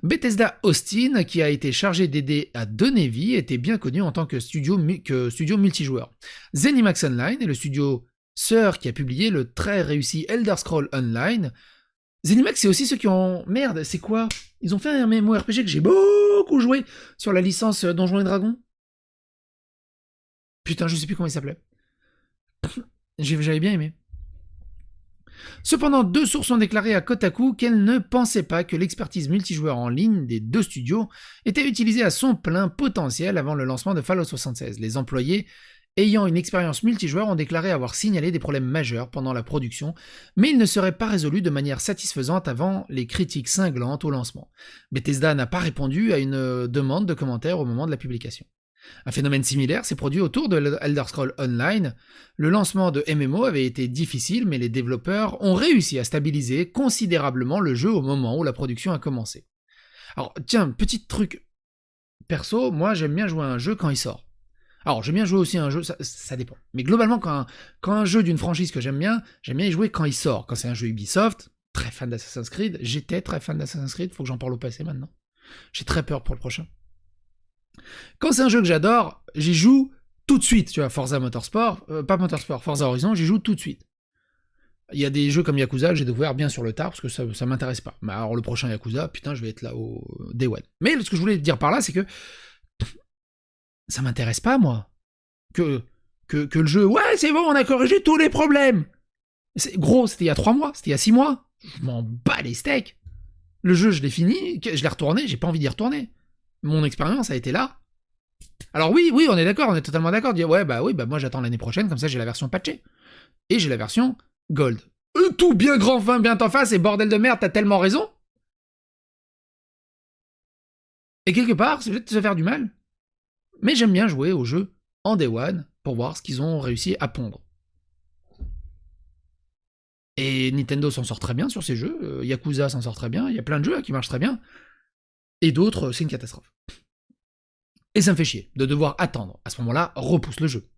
S1: Bethesda Austin, qui a été chargé d'aider à donner vie, était bien connu en tant que studio multijoueur. ZeniMax Online est le studio sœur qui a publié le très réussi Elder Scrolls Online, ZeniMax, c'est aussi ceux qui ont... Merde, c'est quoi? Ils ont fait un MMORPG que j'ai beaucoup joué sur la licence Donjons et Dragons. Putain, je sais plus comment il s'appelait. J'avais bien aimé. Cependant, 2 sources ont déclaré à Kotaku qu'elles ne pensaient pas que l'expertise multijoueur en ligne des 2 studios était utilisée à son plein potentiel avant le lancement de Fallout 76. Les employés ayant une expérience multijoueur ont déclaré avoir signalé des problèmes majeurs pendant la production, mais ils ne seraient pas résolus de manière satisfaisante avant les critiques cinglantes au lancement. Bethesda n'a pas répondu à une demande de commentaires au moment de la publication. Un phénomène similaire s'est produit autour de Elder Scrolls Online. Le lancement de MMO avait été difficile, mais les développeurs ont réussi à stabiliser considérablement le jeu au moment où la production a commencé. Alors, tiens, petit truc perso, moi j'aime bien jouer à un jeu quand il sort. Alors, j'aime bien jouer aussi à un jeu, ça dépend. Mais globalement, quand un jeu d'une franchise que j'aime bien y jouer quand il sort. Quand c'est un jeu Ubisoft, très fan d'Assassin's Creed, j'étais très fan d'Assassin's Creed, faut que j'en parle au passé maintenant. J'ai très peur pour le prochain. Quand c'est un jeu que j'adore, j'y joue tout de suite. Tu vois, Forza Motorsport, pas Motorsport, Forza Horizon, j'y joue tout de suite. Il y a des jeux comme Yakuza, j'ai découvert bien sur le tard parce que ça m'intéresse pas. Mais alors le prochain Yakuza, putain, je vais être là au Day One. Mais ce que je voulais dire par là, c'est que ça m'intéresse pas, moi. Que le jeu, ouais, c'est bon, on a corrigé tous les problèmes. Gros, c'était il y a 3 mois, c'était il y a 6 mois. Je m'en bats les steaks. Le jeu, je l'ai fini, je l'ai retourné, j'ai pas envie d'y retourner. Mon expérience a été là. Alors oui, on est d'accord, on est totalement d'accord. Dire ouais, bah moi j'attends l'année prochaine, comme ça j'ai la version patchée. Et j'ai la version Gold. Tout bien grand fin, bien en face, et bordel de merde, t'as tellement raison. Et quelque part, c'est peut-être se faire du mal. Mais j'aime bien jouer au jeu en Day One pour voir ce qu'ils ont réussi à pondre. Et Nintendo s'en sort très bien sur ces jeux, Yakuza s'en sort très bien, il y a plein de jeux qui marchent très bien. Et d'autres, c'est une catastrophe. Et ça me fait chier de devoir attendre. À ce moment-là, repousse le jeu.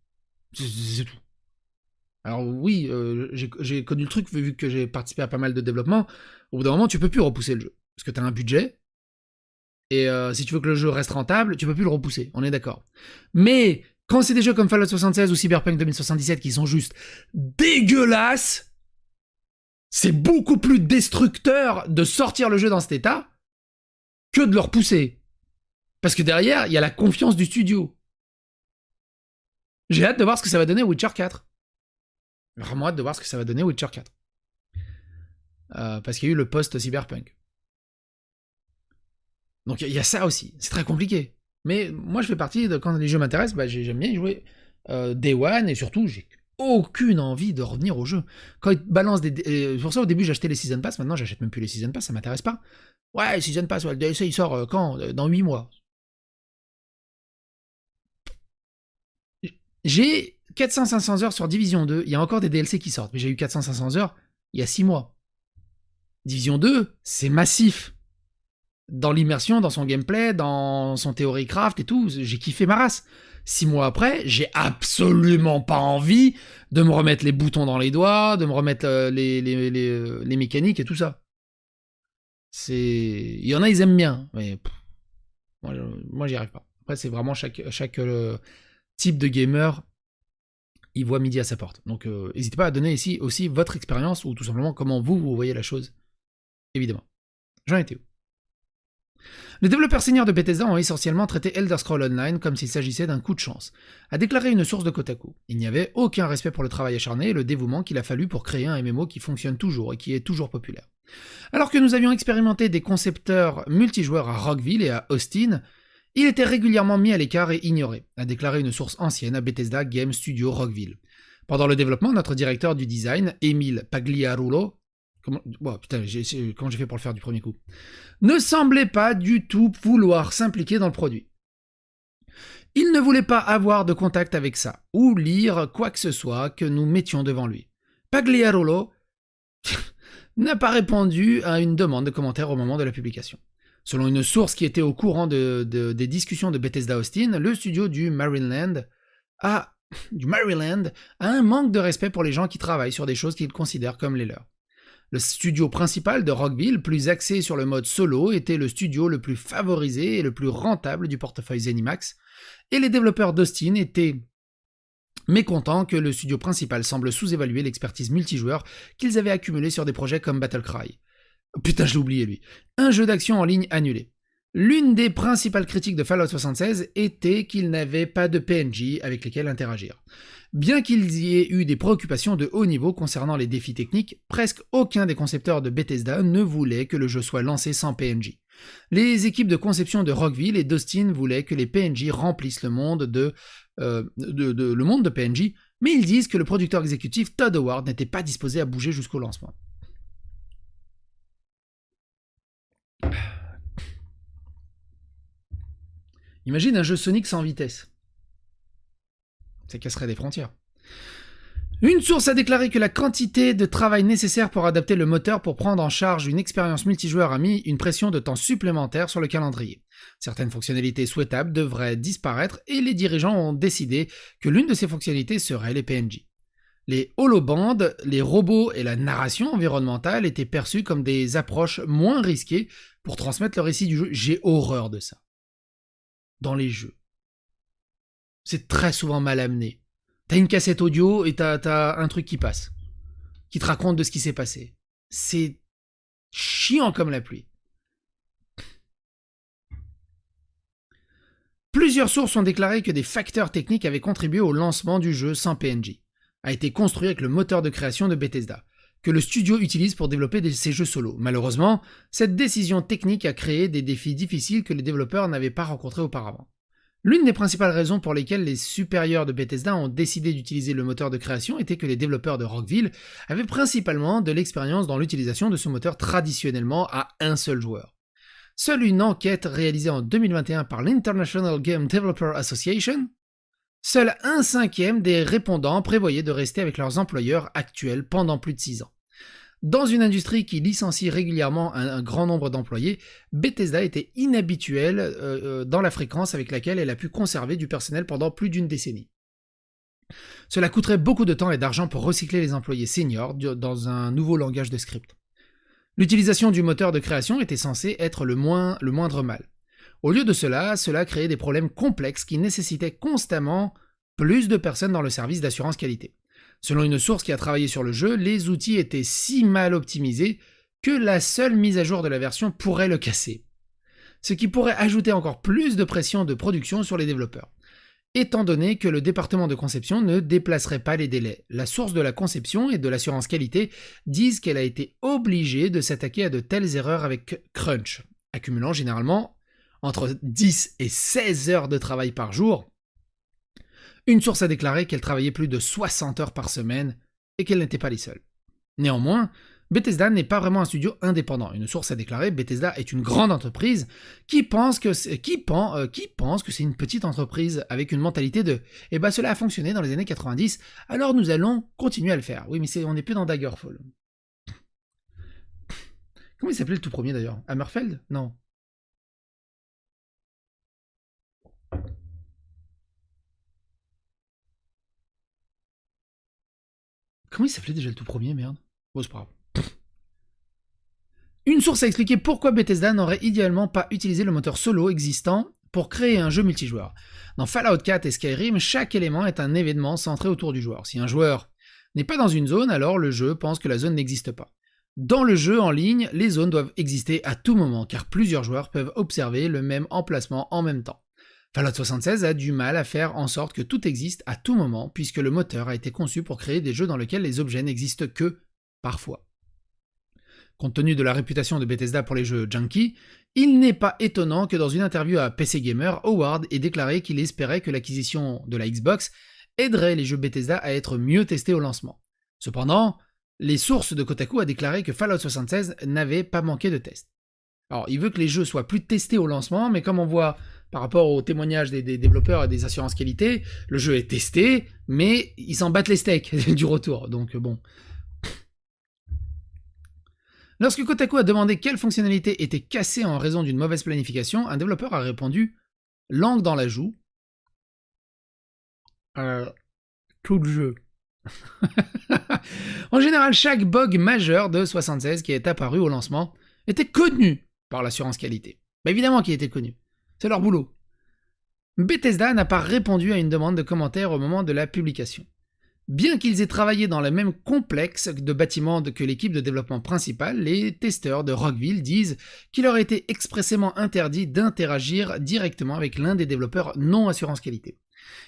S1: C'est tout. Alors oui, j'ai connu le truc, vu que j'ai participé à pas mal de développement. Au bout d'un moment, tu peux plus repousser le jeu. Parce que tu as un budget. Et si tu veux que le jeu reste rentable, tu peux plus le repousser. On est d'accord. Mais quand c'est des jeux comme Fallout 76 ou Cyberpunk 2077 qui sont juste dégueulasses, c'est beaucoup plus destructeur de sortir le jeu dans cet état que de le repousser. Parce que derrière, il y a la confiance du studio. J'ai hâte de voir ce que ça va donner Witcher 4. Vraiment hâte de voir ce que ça va donner Witcher 4. Parce qu'il y a eu le post-cyberpunk. Donc il y a ça aussi. C'est très compliqué. Mais moi, je fais partie de... Quand les jeux m'intéressent, bah, j'aime bien y jouer Day One, et surtout, j'ai aucune envie de revenir au jeu. Quand ils balancent des... pour ça, au début, j'achetais les Season Pass. Maintenant, j'achète même plus les Season Pass, ça m'intéresse pas. Ouais, Season Pass, ouais, le DLC, il sort quand dans 8 mois. J'ai 400-500 heures sur Division 2. Il y a encore des DLC qui sortent, mais j'ai eu 400-500 heures il y a 6 mois. Division 2, c'est massif. Dans l'immersion, dans son gameplay, dans son theory craft et tout, j'ai kiffé ma race. 6 mois après, j'ai absolument pas envie de me remettre les boutons dans les doigts, de me remettre les mécaniques et tout ça. Il y en a, ils aiment bien, mais moi j'y arrive pas. Après, c'est vraiment chaque type de gamer, il voit midi à sa porte. Donc, n'hésitez pas à donner ici aussi votre expérience ou tout simplement comment vous voyez la chose. Évidemment. J'en étais où? Les développeurs seniors de Bethesda ont essentiellement traité Elder Scrolls Online comme s'il s'agissait d'un coup de chance, a déclaré une source de Kotaku. Il n'y avait aucun respect pour le travail acharné et le dévouement qu'il a fallu pour créer un MMO qui fonctionne toujours et qui est toujours populaire. Alors que nous avions expérimenté des concepteurs multijoueurs à Rockville et à Austin, il était régulièrement mis à l'écart et ignoré, a déclaré une source ancienne à Bethesda Game Studio Rockville. Pendant le développement, notre directeur du design, Emile Pagliarulo, comment j'ai fait pour le faire du premier coup, ne semblait pas du tout vouloir s'impliquer dans le produit. Il ne voulait pas avoir de contact avec ça, ou lire quoi que ce soit que nous mettions devant lui. Pagliarulo n'a pas répondu à une demande de commentaire au moment de la publication. Selon une source qui était au courant des discussions de Bethesda Austin, le studio du Maryland a un manque de respect pour les gens qui travaillent sur des choses qu'ils considèrent comme les leurs. Le studio principal de Rockville, plus axé sur le mode solo, était le studio le plus favorisé et le plus rentable du portefeuille ZeniMax, et les développeurs d'Austin étaient mécontents que le studio principal semble sous-évaluer l'expertise multijoueur qu'ils avaient accumulée sur des projets comme Battlecry. Putain, je l'ai oublié lui. Un jeu d'action en ligne annulé. L'une des principales critiques de Fallout 76 était qu'il n'avait pas de PNJ avec lesquels interagir. Bien qu'il y ait eu des préoccupations de haut niveau concernant les défis techniques, presque aucun des concepteurs de Bethesda ne voulait que le jeu soit lancé sans PNJ. Les équipes de conception de Rockville et d'Austin voulaient que les PNJ remplissent le monde le monde de PNJ, mais ils disent que le producteur exécutif Todd Howard n'était pas disposé à bouger jusqu'au lancement. Imagine un jeu Sonic sans vitesse. Ça casserait des frontières. Une source a déclaré que la quantité de travail nécessaire pour adapter le moteur pour prendre en charge une expérience multijoueur a mis une pression de temps supplémentaire sur le calendrier. Certaines fonctionnalités souhaitables devraient disparaître et les dirigeants ont décidé que l'une de ces fonctionnalités serait les PNJ. Les holobands, les robots et la narration environnementale étaient perçus comme des approches moins risquées pour transmettre le récit du jeu. J'ai horreur de ça. Dans les jeux. C'est très souvent mal amené. T'as une cassette audio et t'as un truc qui passe, qui te raconte de ce qui s'est passé. C'est chiant comme la pluie. Plusieurs sources ont déclaré que des facteurs techniques avaient contribué au lancement du jeu sans PNJ. A été construit avec le moteur de création de Bethesda, que le studio utilise pour développer ses jeux solo. Malheureusement, cette décision technique a créé des défis difficiles que les développeurs n'avaient pas rencontrés auparavant. L'une des principales raisons pour lesquelles les supérieurs de Bethesda ont décidé d'utiliser le moteur de création était que les développeurs de Rockville avaient principalement de l'expérience dans l'utilisation de ce moteur traditionnellement à un seul joueur. Seule une enquête réalisée en 2021 par l'International Game Developer Association, seul 1/5 des répondants prévoyaient de rester avec leurs employeurs actuels pendant plus de 6 ans. Dans une industrie qui licencie régulièrement un grand nombre d'employés, Bethesda était inhabituelle dans la fréquence avec laquelle elle a pu conserver du personnel pendant plus d'une décennie. Cela coûterait beaucoup de temps et d'argent pour recycler les employés seniors dans un nouveau langage de script. L'utilisation du moteur de création était censée être le moindre mal. Au lieu de cela créait des problèmes complexes qui nécessitaient constamment plus de personnes dans le service d'assurance qualité. Selon une source qui a travaillé sur le jeu, les outils étaient si mal optimisés que la seule mise à jour de la version pourrait le casser. Ce qui pourrait ajouter encore plus de pression de production sur les développeurs. Étant donné que le département de conception ne déplacerait pas les délais. La source de la conception et de l'assurance qualité disent qu'elle a été obligée de s'attaquer à de telles erreurs avec Crunch, accumulant généralement entre 10 et 16 heures de travail par jour. Une source a déclaré qu'elle travaillait plus de 60 heures par semaine et qu'elle n'était pas les seules. Néanmoins, Bethesda n'est pas vraiment un studio indépendant. Une source a déclaré: Bethesda est une grande entreprise qui pense que c'est une petite entreprise avec une mentalité de « Eh ben cela a fonctionné dans les années 90, alors nous allons continuer à le faire ». Oui, mais on n'est plus dans Daggerfall. Comment il s'appelait le tout premier d'ailleurs? Hammerfeld? Non. Comment il s'appelait déjà le tout premier, merde? Bon, c'est pas grave. Une source a expliqué pourquoi Bethesda n'aurait idéalement pas utilisé le moteur solo existant pour créer un jeu multijoueur. Dans Fallout 4 et Skyrim, chaque élément est un événement centré autour du joueur. Si un joueur n'est pas dans une zone, alors le jeu pense que la zone n'existe pas. Dans le jeu en ligne, les zones doivent exister à tout moment, car plusieurs joueurs peuvent observer le même emplacement en même temps. Fallout 76 a du mal à faire en sorte que tout existe à tout moment, puisque le moteur a été conçu pour créer des jeux dans lesquels les objets n'existent que parfois. Compte tenu de la réputation de Bethesda pour les jeux junky, il n'est pas étonnant que dans une interview à PC Gamer, Howard ait déclaré qu'il espérait que l'acquisition de la Xbox aiderait les jeux Bethesda à être mieux testés au lancement. Cependant, les sources de Kotaku a déclaré que Fallout 76 n'avait pas manqué de tests. Alors, il veut que les jeux soient plus testés au lancement, mais comme on voit par rapport aux témoignages des développeurs et des assurances qualité, le jeu est testé, mais ils s'en battent les steaks du retour, donc bon. Lorsque Kotaku a demandé quelle fonctionnalité était cassée en raison d'une mauvaise planification, un développeur a répondu « langue dans la joue ». Tout le jeu. En général, chaque bug majeur de 76 qui est apparu au lancement était connu par l'assurance qualité. Mais évidemment qu'il était connu. C'est leur boulot. Bethesda n'a pas répondu à une demande de commentaire au moment de la publication. Bien qu'ils aient travaillé dans le même complexe de bâtiments que l'équipe de développement principale, les testeurs de Rockville disent qu'il leur a été expressément interdit d'interagir directement avec l'un des développeurs non assurance qualité,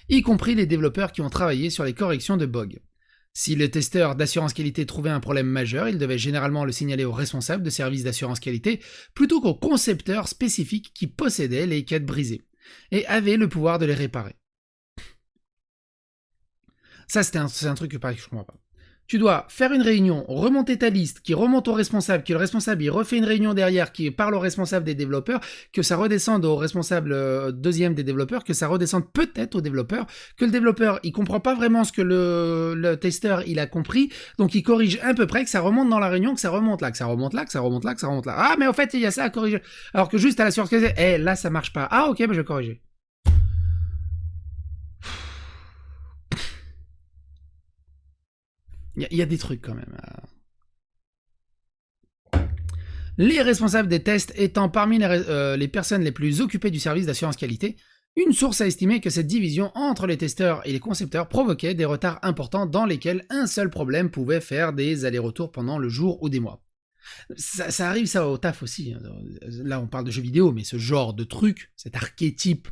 S1: y compris les développeurs qui ont travaillé sur les corrections de bugs. Si le testeur d'assurance qualité trouvait un problème majeur, il devait généralement le signaler au responsable de service d'assurance qualité plutôt qu'au concepteur spécifique qui possédait les quêtes brisées et avait le pouvoir de les réparer. Ça, c'est un truc que pareil que je comprends pas. Tu dois faire une réunion, remonter ta liste, qui remonte au responsable, que le responsable il refait une réunion derrière, qui parle au responsable des développeurs, que ça redescende au responsable deuxième des développeurs, que ça redescende peut-être au développeur, que le développeur il comprend pas vraiment ce que le testeur il a compris, donc il corrige à peu près, que ça remonte dans la réunion, que ça remonte là, que ça remonte là, que ça remonte là, que ça remonte là. Ah mais en fait il y a ça à corriger. Alors que juste à la surface, là ça marche pas. Ah ok, je vais corriger. Il y a des trucs quand même. Les responsables des tests étant parmi les personnes les plus occupées du service d'assurance qualité, une source a estimé que cette division entre les testeurs et les concepteurs provoquait des retards importants dans lesquels un seul problème pouvait faire des allers-retours pendant le jour ou des mois. Ça arrive ça au taf aussi. Là on parle de jeux vidéo, mais ce genre de truc, cet archétype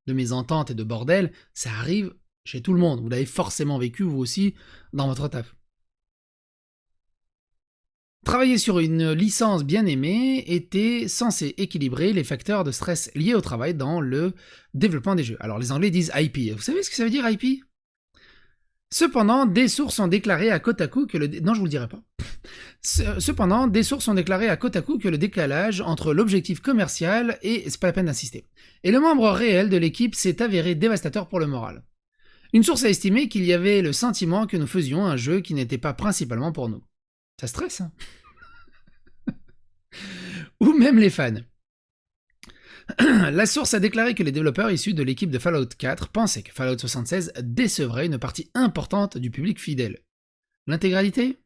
S1: de mésentente et de bordel, ça arrive chez tout le monde. Vous l'avez forcément vécu, vous aussi, dans votre taf. Travailler sur une licence bien aimée était censé équilibrer les facteurs de stress liés au travail dans le développement des jeux. Alors les Anglais disent IP. Vous savez ce que ça veut dire IP ? Cependant, des sources ont déclaré à Kotaku que Non, je vous le dirai pas. Cependant, des sources ont déclaré à Kotaku que le décalage entre l'objectif commercial et... c'est pas la peine d'insister. Et le membre réel de l'équipe s'est avéré dévastateur pour le moral. Une source a estimé qu'il y avait le sentiment que nous faisions un jeu qui n'était pas principalement pour nous. Ça stresse, hein. Ou même les fans. La source a déclaré que les développeurs issus de l'équipe de Fallout 4 pensaient que Fallout 76 décevrait une partie importante du public fidèle. L'intégralité ?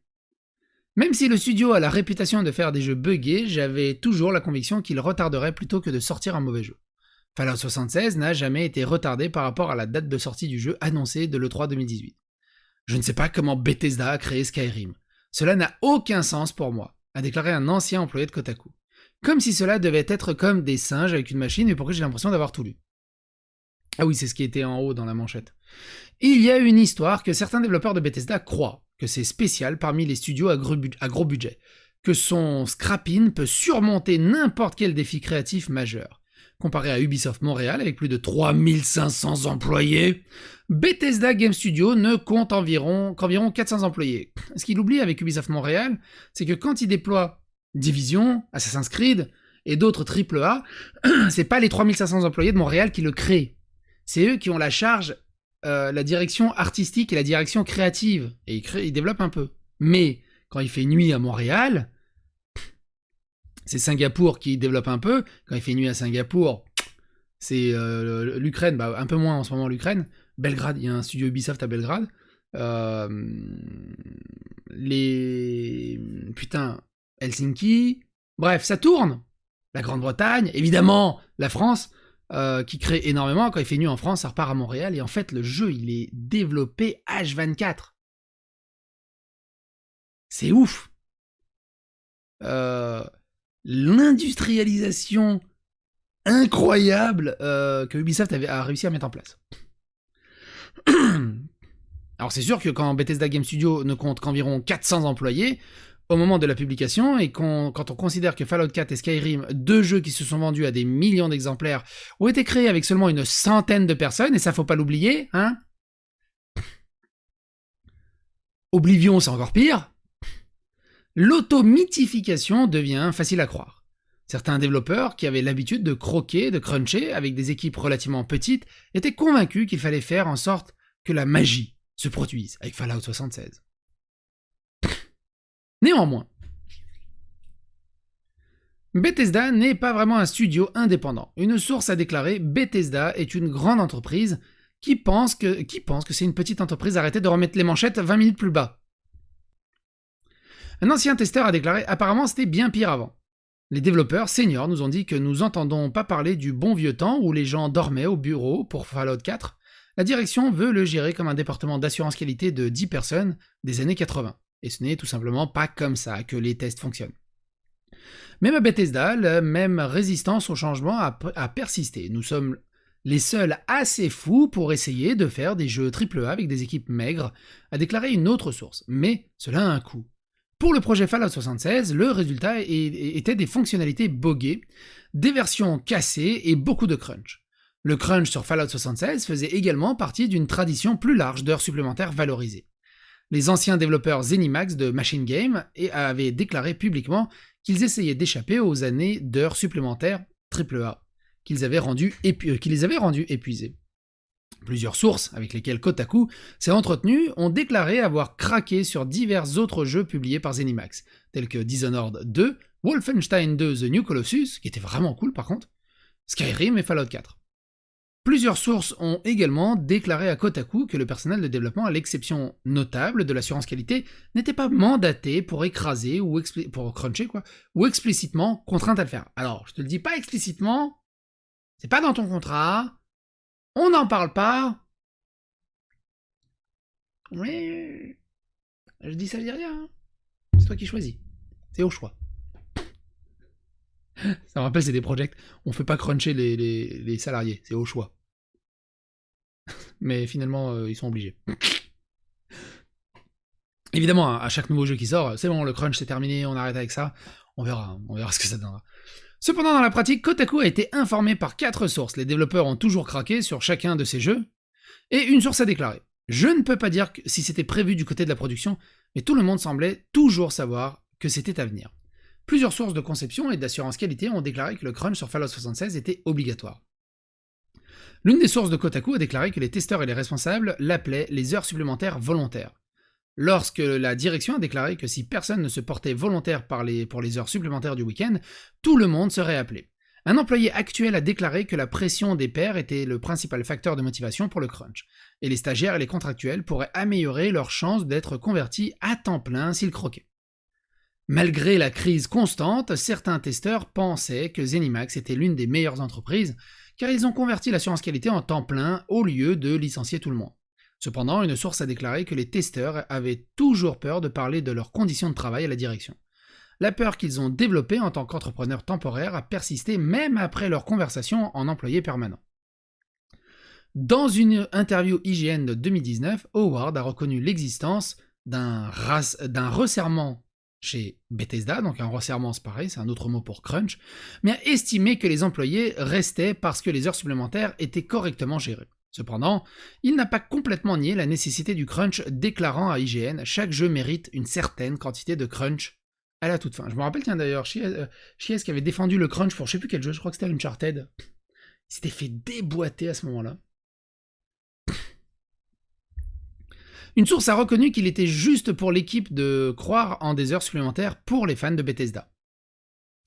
S1: Même si le studio a la réputation de faire des jeux buggés, j'avais toujours la conviction qu'il retarderait plutôt que de sortir un mauvais jeu. Fallout 76 n'a jamais été retardé par rapport à la date de sortie du jeu annoncée de l'E3 2018. Je ne sais pas comment Bethesda a créé Skyrim. Cela n'a aucun sens pour moi, a déclaré un ancien employé de Kotaku. Comme si cela devait être comme des singes avec une machine, mais pourquoi j'ai l'impression d'avoir tout lu. Ah oui, c'est ce qui était en haut dans la manchette. Il y a une histoire que certains développeurs de Bethesda croient que c'est spécial parmi les studios à gros budget, que son scrapping peut surmonter n'importe quel défi créatif majeur. Comparé à Ubisoft Montréal, avec plus de 3500 employés, Bethesda Game Studio ne compte qu'environ 400 employés. Ce qu'il oublie avec Ubisoft Montréal, c'est que quand il déploie Division, Assassin's Creed et d'autres AAA, c'est pas les 3500 employés de Montréal qui le créent. C'est eux qui ont la charge, la direction artistique et la direction créative. Et ils développent un peu. Mais quand il fait nuit à Montréal... c'est Singapour qui développe un peu. Quand il fait nuit à Singapour, c'est l'Ukraine, bah, un peu moins en ce moment l'Ukraine. Belgrade, il y a un studio Ubisoft à Belgrade. Helsinki. Bref, ça tourne. La Grande-Bretagne, évidemment, la France, qui crée énormément. Quand il fait nuit en France, ça repart à Montréal. Et en fait, le jeu, il est développé H24. C'est ouf. L'industrialisation incroyable que Ubisoft a réussi à mettre en place. Alors c'est sûr que quand Bethesda Game Studio ne compte qu'environ 400 employés, au moment de la publication, et quand on considère que Fallout 4 et Skyrim, deux jeux qui se sont vendus à des millions d'exemplaires, ont été créés avec seulement une centaine de personnes, et ça faut pas l'oublier, hein. Oblivion, c'est encore pire. L'automythification devient facile à croire. Certains développeurs qui avaient l'habitude de croquer, de cruncher avec des équipes relativement petites étaient convaincus qu'il fallait faire en sorte que la magie se produise avec Fallout 76. Néanmoins, Bethesda n'est pas vraiment un studio indépendant. Une source a déclaré « Bethesda est une grande entreprise qui pense que c'est une petite entreprise, arrêtez de remettre les manchettes 20 minutes plus bas ». Un ancien testeur a déclaré « Apparemment, c'était bien pire avant. Les développeurs seniors nous ont dit que nous entendons pas parler du bon vieux temps où les gens dormaient au bureau pour Fallout 4. La direction veut le gérer comme un département d'assurance qualité de 10 personnes des années 80. Et ce n'est tout simplement pas comme ça que les tests fonctionnent. Même à Bethesda, la même résistance au changement a persisté. Nous sommes les seuls assez fous pour essayer de faire des jeux AAA avec des équipes maigres, a déclaré une autre source. Mais cela a un coût. Pour le projet Fallout 76, le résultat était des fonctionnalités buggées, des versions cassées et beaucoup de crunch. Le crunch sur Fallout 76 faisait également partie d'une tradition plus large d'heures supplémentaires valorisées. Les anciens développeurs ZeniMax de Machine Game avaient déclaré publiquement qu'ils essayaient d'échapper aux années d'heures supplémentaires AAA, qui les avaient rendus épuisés. Plusieurs sources, avec lesquelles Kotaku s'est entretenu, ont déclaré avoir craqué sur divers autres jeux publiés par ZeniMax, tels que Dishonored 2, Wolfenstein 2 The New Colossus, qui était vraiment cool par contre, Skyrim et Fallout 4. Plusieurs sources ont également déclaré à Kotaku que le personnel de développement, à l'exception notable de l'assurance qualité, n'était pas mandaté pour écraser pour cruncher ou explicitement contraint à le faire. Alors, je te le dis pas explicitement, c'est pas dans ton contrat, on n'en parle pas. Mais je dis ça, je dis rien. Hein. C'est toi qui choisis. C'est au choix. Ça me rappelle, c'est des projects. On fait pas cruncher les salariés, c'est au choix. Mais finalement, ils sont obligés. Évidemment, à chaque nouveau jeu qui sort, c'est bon, le crunch c'est terminé, on arrête avec ça. On verra ce que ça donnera. Cependant, dans la pratique, Kotaku a été informé par 4 sources. Les développeurs ont toujours craqué sur chacun de ces jeux. Et une source a déclaré: je ne peux pas dire si c'était prévu du côté de la production, mais tout le monde semblait toujours savoir que c'était à venir. Plusieurs sources de conception et d'assurance qualité ont déclaré que le crunch sur Fallout 76 était obligatoire. L'une des sources de Kotaku a déclaré que les testeurs et les responsables l'appelaient les heures supplémentaires volontaires. Lorsque la direction a déclaré que si personne ne se portait volontaire pour les heures supplémentaires du week-end, tout le monde serait appelé. Un employé actuel a déclaré que la pression des pairs était le principal facteur de motivation pour le crunch, et les stagiaires et les contractuels pourraient améliorer leurs chances d'être convertis à temps plein s'ils croquaient. Malgré la crise constante, certains testeurs pensaient que ZeniMax était l'une des meilleures entreprises, car ils ont converti l'assurance qualité en temps plein au lieu de licencier tout le monde. Cependant, une source a déclaré que les testeurs avaient toujours peur de parler de leurs conditions de travail à la direction. La peur qu'ils ont développée en tant qu'entrepreneurs temporaires a persisté même après leur conversion en employés permanents. Dans une interview IGN de 2019, Howard a reconnu l'existence d'un resserrement chez Bethesda, donc un resserrement c'est pareil, c'est un autre mot pour crunch, mais a estimé que les employés restaient parce que les heures supplémentaires étaient correctement gérées. Cependant, il n'a pas complètement nié la nécessité du crunch, déclarant à IGN « Chaque jeu mérite une certaine quantité de crunch à la toute fin ». Je me rappelle, tiens d'ailleurs, Chies qui avait défendu le crunch pour je sais plus quel jeu, je crois que c'était Uncharted. Il s'était fait déboîter à ce moment-là. Une source a reconnu qu'il était juste pour l'équipe de croire en des heures supplémentaires pour les fans de Bethesda.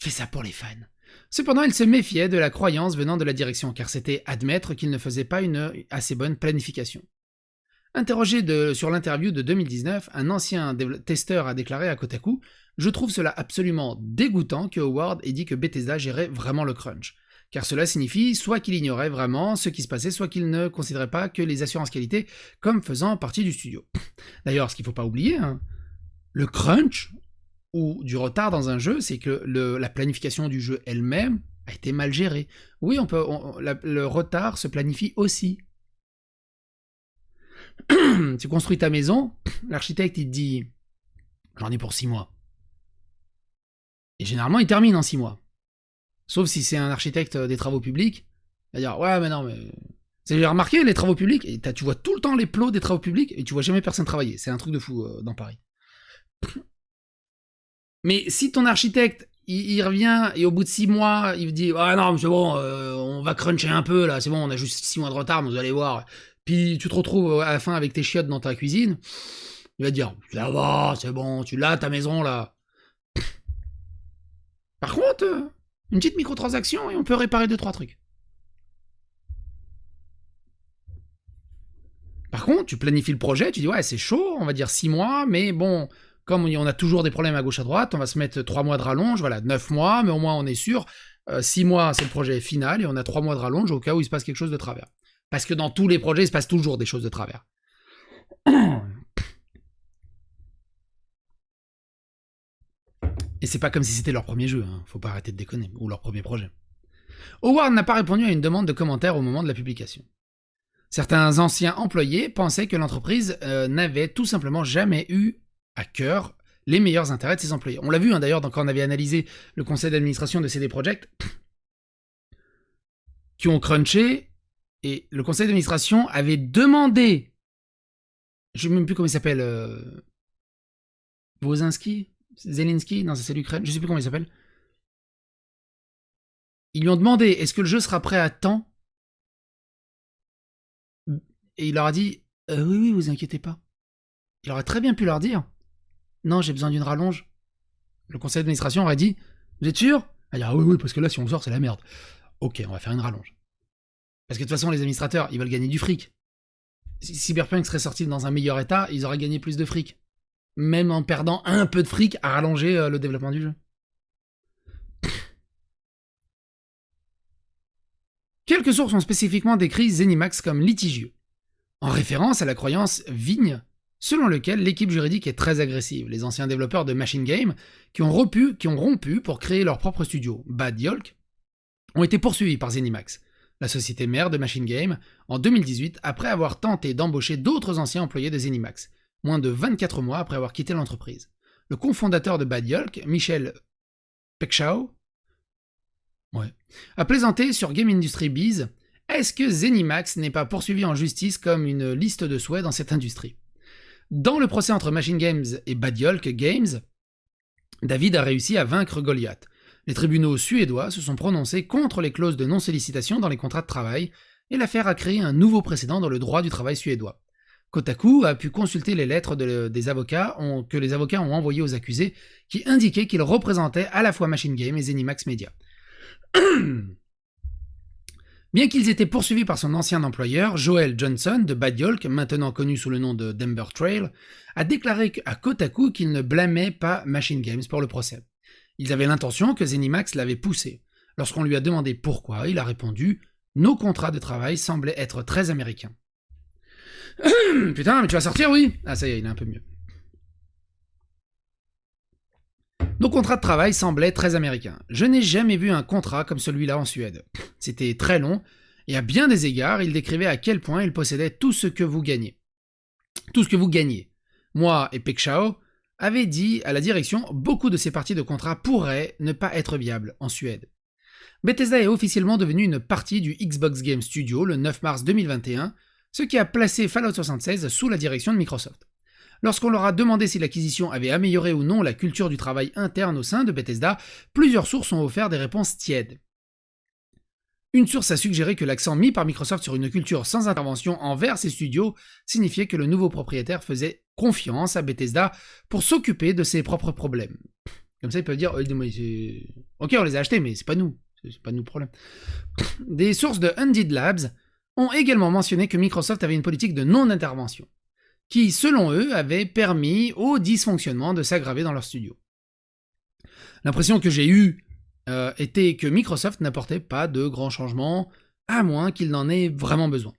S1: Fais ça pour les fans. Cependant, il se méfiait de la croyance venant de la direction, car c'était admettre qu'il ne faisait pas une assez bonne planification. Interrogé sur l'interview de 2019, un ancien testeur a déclaré à Kotaku « Je trouve cela absolument dégoûtant que Howard ait dit que Bethesda gérait vraiment le crunch, car cela signifie soit qu'il ignorait vraiment ce qui se passait, soit qu'il ne considérait pas que les assurances qualité comme faisant partie du studio. » D'ailleurs, ce qu'il ne faut pas oublier, le crunch ou du retard dans un jeu, c'est que la planification du jeu elle-même a été mal gérée. Oui, le retard se planifie aussi. Tu construis ta maison, l'architecte il te dit « J'en ai pour 6 mois ». Et généralement, il termine en 6 mois. Sauf si c'est un architecte des travaux publics, il va dire « Ouais, mais non, mais... » J'ai remarqué, les travaux publics, et tu vois tout le temps les plots des travaux publics, et tu vois jamais personne travailler. C'est un truc de fou dans Paris. Mais si ton architecte, il revient et au bout de 6 mois, il dit « Ah non, c'est bon, on va cruncher un peu là, c'est bon, on a juste 6 mois de retard, mais vous allez voir. » Puis tu te retrouves à la fin avec tes chiottes dans ta cuisine, il va te dire « Ça va, c'est bon, tu l'as ta maison là. » Par contre, une petite microtransaction et on peut réparer 2-3 trucs. Par contre, tu planifies le projet, tu dis « Ouais, c'est chaud, on va dire 6 mois, mais bon... » Comme on a toujours des problèmes à gauche à droite, on va se mettre 3 mois de rallonge, voilà, 9 mois, mais au moins on est sûr, 6 mois c'est le projet final, et on a 3 mois de rallonge au cas où il se passe quelque chose de travers. Parce que dans tous les projets, il se passe toujours des choses de travers. Et c'est pas comme si c'était leur premier jeu, hein. Faut pas arrêter de déconner, ou leur premier projet. Howard n'a pas répondu à une demande de commentaire au moment de la publication. Certains anciens employés pensaient que l'entreprise n'avait tout simplement jamais eu à cœur les meilleurs intérêts de ses employés. On l'a vu d'ailleurs quand on avait analysé le conseil d'administration de CD Projekt, qui ont crunché, et le conseil d'administration avait demandé, je ne sais même plus comment il s'appelle, Wozinski, Zelensky, non, c'est l'Ukraine, je ne sais plus comment il s'appelle. Ils lui ont demandé, est-ce que le jeu sera prêt à temps? Et il leur a dit, oui, vous inquiétez pas. Il aurait très bien pu leur dire, non, j'ai besoin d'une rallonge. Le conseil d'administration aurait dit, vous êtes sûr? Il a dit, oui, parce que là, si on sort, c'est la merde. Ok, on va faire une rallonge. Parce que de toute façon, les administrateurs, ils veulent gagner du fric. Si Cyberpunk serait sorti dans un meilleur état, ils auraient gagné plus de fric. Même en perdant un peu de fric à rallonger le développement du jeu. Quelques sources ont spécifiquement décrit ZeniMax comme litigieux, en référence à la croyance Vigne, selon lequel l'équipe juridique est très agressive. Les anciens développeurs de Machine Game, qui ont rompu pour créer leur propre studio, Bad Yolk, ont été poursuivis par ZeniMax, la société mère de Machine Game, en 2018 après avoir tenté d'embaucher d'autres anciens employés de ZeniMax, moins de 24 mois après avoir quitté l'entreprise. Le cofondateur de Bad Yolk, Michel Pekshao, a plaisanté sur Game Industry Biz. Est-ce que ZeniMax n'est pas poursuivi en justice comme une liste de souhaits dans cette industrie? Dans le procès entre Machine Games et Bad Yolk Games, David a réussi à vaincre Goliath. Les tribunaux suédois se sont prononcés contre les clauses de non-sollicitation dans les contrats de travail, et l'affaire a créé un nouveau précédent dans le droit du travail suédois. Kotaku a pu consulter les lettres des avocats que les avocats ont envoyées aux accusés, qui indiquaient qu'ils représentaient à la fois Machine Game et ZeniMax Media. Bien qu'ils étaient poursuivis par son ancien employeur, Joel Johnson de Bad Yolk, maintenant connu sous le nom de Denver Trail, a déclaré à Kotaku qu'il ne blâmait pas Machine Games pour le procès. Ils avaient l'intention que ZeniMax l'avait poussé. Lorsqu'on lui a demandé pourquoi, il a répondu « Nos contrats de travail semblaient être très américains. » Putain, mais tu vas sortir, oui? Ah ça y est, il est un peu mieux. Nos contrats de travail semblaient très américains. Je n'ai jamais vu un contrat comme celui-là en Suède. C'était très long, et à bien des égards, il décrivait à quel point il possédait tout ce que vous gagnez. Tout ce que vous gagnez. Moi et Pekshao avaient dit à la direction beaucoup de ces parties de contrat pourraient ne pas être viables en Suède. Bethesda est officiellement devenu une partie du Xbox Game Studio le 9 mars 2021, ce qui a placé Fallout 76 sous la direction de Microsoft. Lorsqu'on leur a demandé si l'acquisition avait amélioré ou non la culture du travail interne au sein de Bethesda, plusieurs sources ont offert des réponses tièdes. Une source a suggéré que l'accent mis par Microsoft sur une culture sans intervention envers ses studios signifiait que le nouveau propriétaire faisait confiance à Bethesda pour s'occuper de ses propres problèmes. Comme ça, ils peuvent dire ok, on les a achetés, mais c'est pas nous le problème. Des sources de Undead Labs ont également mentionné que Microsoft avait une politique de non-intervention, qui, selon eux, avait permis aux dysfonctionnements de s'aggraver dans leur studio. L'impression que j'ai eue était que Microsoft n'apportait pas de grands changements, à moins qu'il n'en ait vraiment besoin,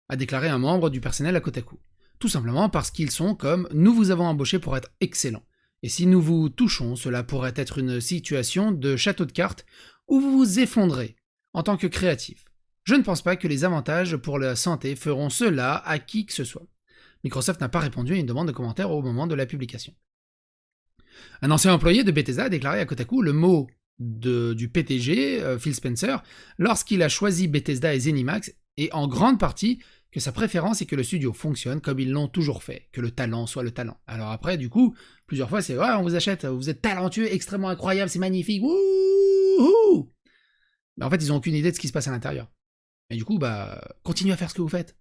S1: a déclaré un membre du personnel à Kotaku. Tout simplement parce qu'ils sont comme « nous vous avons embauché pour être excellents, et si nous vous touchons, cela pourrait être une situation de château de cartes où vous vous effondrez en tant que créatif. Je ne pense pas que les avantages pour la santé feront cela à qui que ce soit. » Microsoft n'a pas répondu à une demande de commentaire au moment de la publication. Un ancien employé de Bethesda a déclaré à Kotaku le mot du PTG, Phil Spencer, lorsqu'il a choisi Bethesda et ZeniMax, et en grande partie que sa préférence est que le studio fonctionne comme ils l'ont toujours fait, que le talent soit le talent. Alors après, du coup, plusieurs fois c'est « ouais, on vous achète, vous êtes talentueux, extrêmement incroyable, c'est magnifique, wouhou !» Mais en fait, ils n'ont aucune idée de ce qui se passe à l'intérieur. Et du coup, continuez à faire ce que vous faites.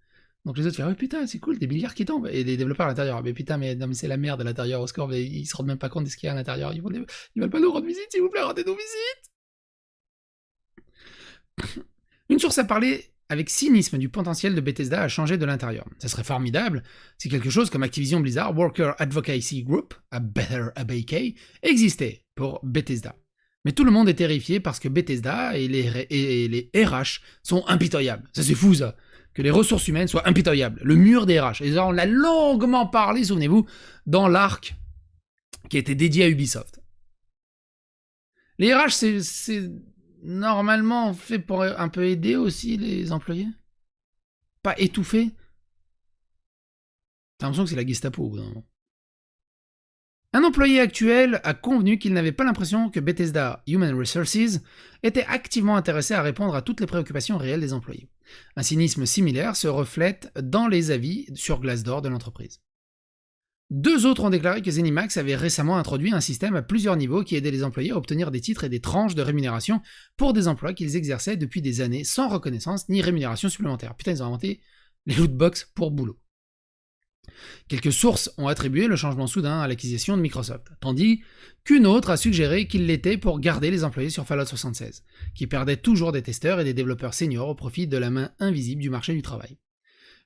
S1: Donc les autres font « ouais, putain, c'est cool, des milliards qui tombent !» Et les développeurs à l'intérieur « mais putain, mais c'est la merde à l'intérieur au score, mais ils se rendent même pas compte de ce qu'il y a à l'intérieur, ils veulent pas nous rendre visite, s'il vous plaît, rendez nos visites !» Une source a parlé avec cynisme du potentiel de Bethesda à changer de l'intérieur. Ça serait formidable si quelque chose comme Activision Blizzard Worker Advocacy Group, a Better ABK, existait pour Bethesda. Mais tout le monde est terrifié parce que Bethesda et les RH sont impitoyables. Ça c'est fou ça. que les ressources humaines soient impitoyables. Le mur des RH. Et ça, on l'a longuement parlé, souvenez-vous, dans l'arc qui était dédié à Ubisoft. Les RH, c'est normalement fait pour un peu aider aussi les employés. Pas étouffer. T'as l'impression que c'est la Gestapo au bout d'un moment. Un employé actuel a convenu qu'il n'avait pas l'impression que Bethesda Human Resources était activement intéressé à répondre à toutes les préoccupations réelles des employés. Un cynisme similaire se reflète dans les avis sur Glassdoor de l'entreprise. 2 autres ont déclaré que ZeniMax avait récemment introduit un système à plusieurs niveaux qui aidait les employés à obtenir des titres et des tranches de rémunération pour des emplois qu'ils exerçaient depuis des années sans reconnaissance ni rémunération supplémentaire. Putain, ils ont inventé les lootbox pour boulot. Quelques sources ont attribué le changement soudain à l'acquisition de Microsoft, tandis qu'une autre a suggéré qu'il l'était pour garder les employés sur Fallout 76, qui perdait toujours des testeurs et des développeurs seniors au profit de la main invisible du marché du travail.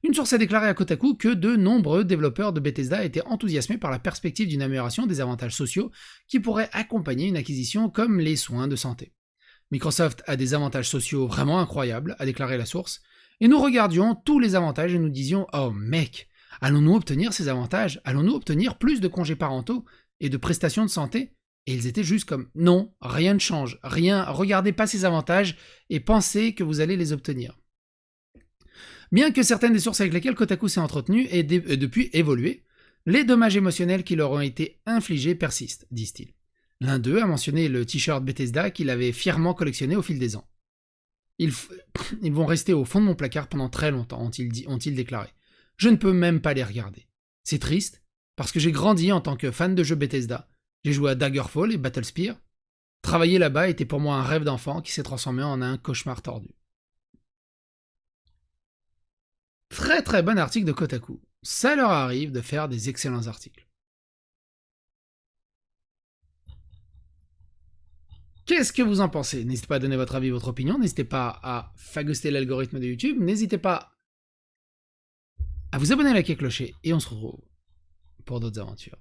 S1: Une source a déclaré à Kotaku que de nombreux développeurs de Bethesda étaient enthousiasmés par la perspective d'une amélioration des avantages sociaux qui pourraient accompagner une acquisition comme les soins de santé. Microsoft a des avantages sociaux vraiment incroyables, a déclaré la source, et nous regardions tous les avantages et nous disions « Oh mec, allons-nous obtenir ces avantages? Allons-nous obtenir plus de congés parentaux et de prestations de santé ?» Et ils étaient juste comme « Non, rien ne change, rien, regardez pas ces avantages et pensez que vous allez les obtenir. » Bien que certaines des sources avec lesquelles Kotaku s'est entretenu aient depuis évolué, les dommages émotionnels qui leur ont été infligés persistent, disent-ils. L'un d'eux a mentionné le t-shirt Bethesda qu'il avait fièrement collectionné au fil des ans. Ils vont rester au fond de mon placard pendant très longtemps, ont-ils déclaré. Je ne peux même pas les regarder. C'est triste, parce que j'ai grandi en tant que fan de jeux Bethesda. J'ai joué à Daggerfall et Battlespear. Travailler là-bas était pour moi un rêve d'enfant qui s'est transformé en un cauchemar tordu. Très très bon article de Kotaku. Ça leur arrive de faire des excellents articles. Qu'est-ce que vous en pensez? N'hésitez pas à donner votre avis, votre opinion. N'hésitez pas à phagoster l'algorithme de YouTube. N'hésitez pas à vous abonner, à liker, clocher. Et on se retrouve pour d'autres aventures.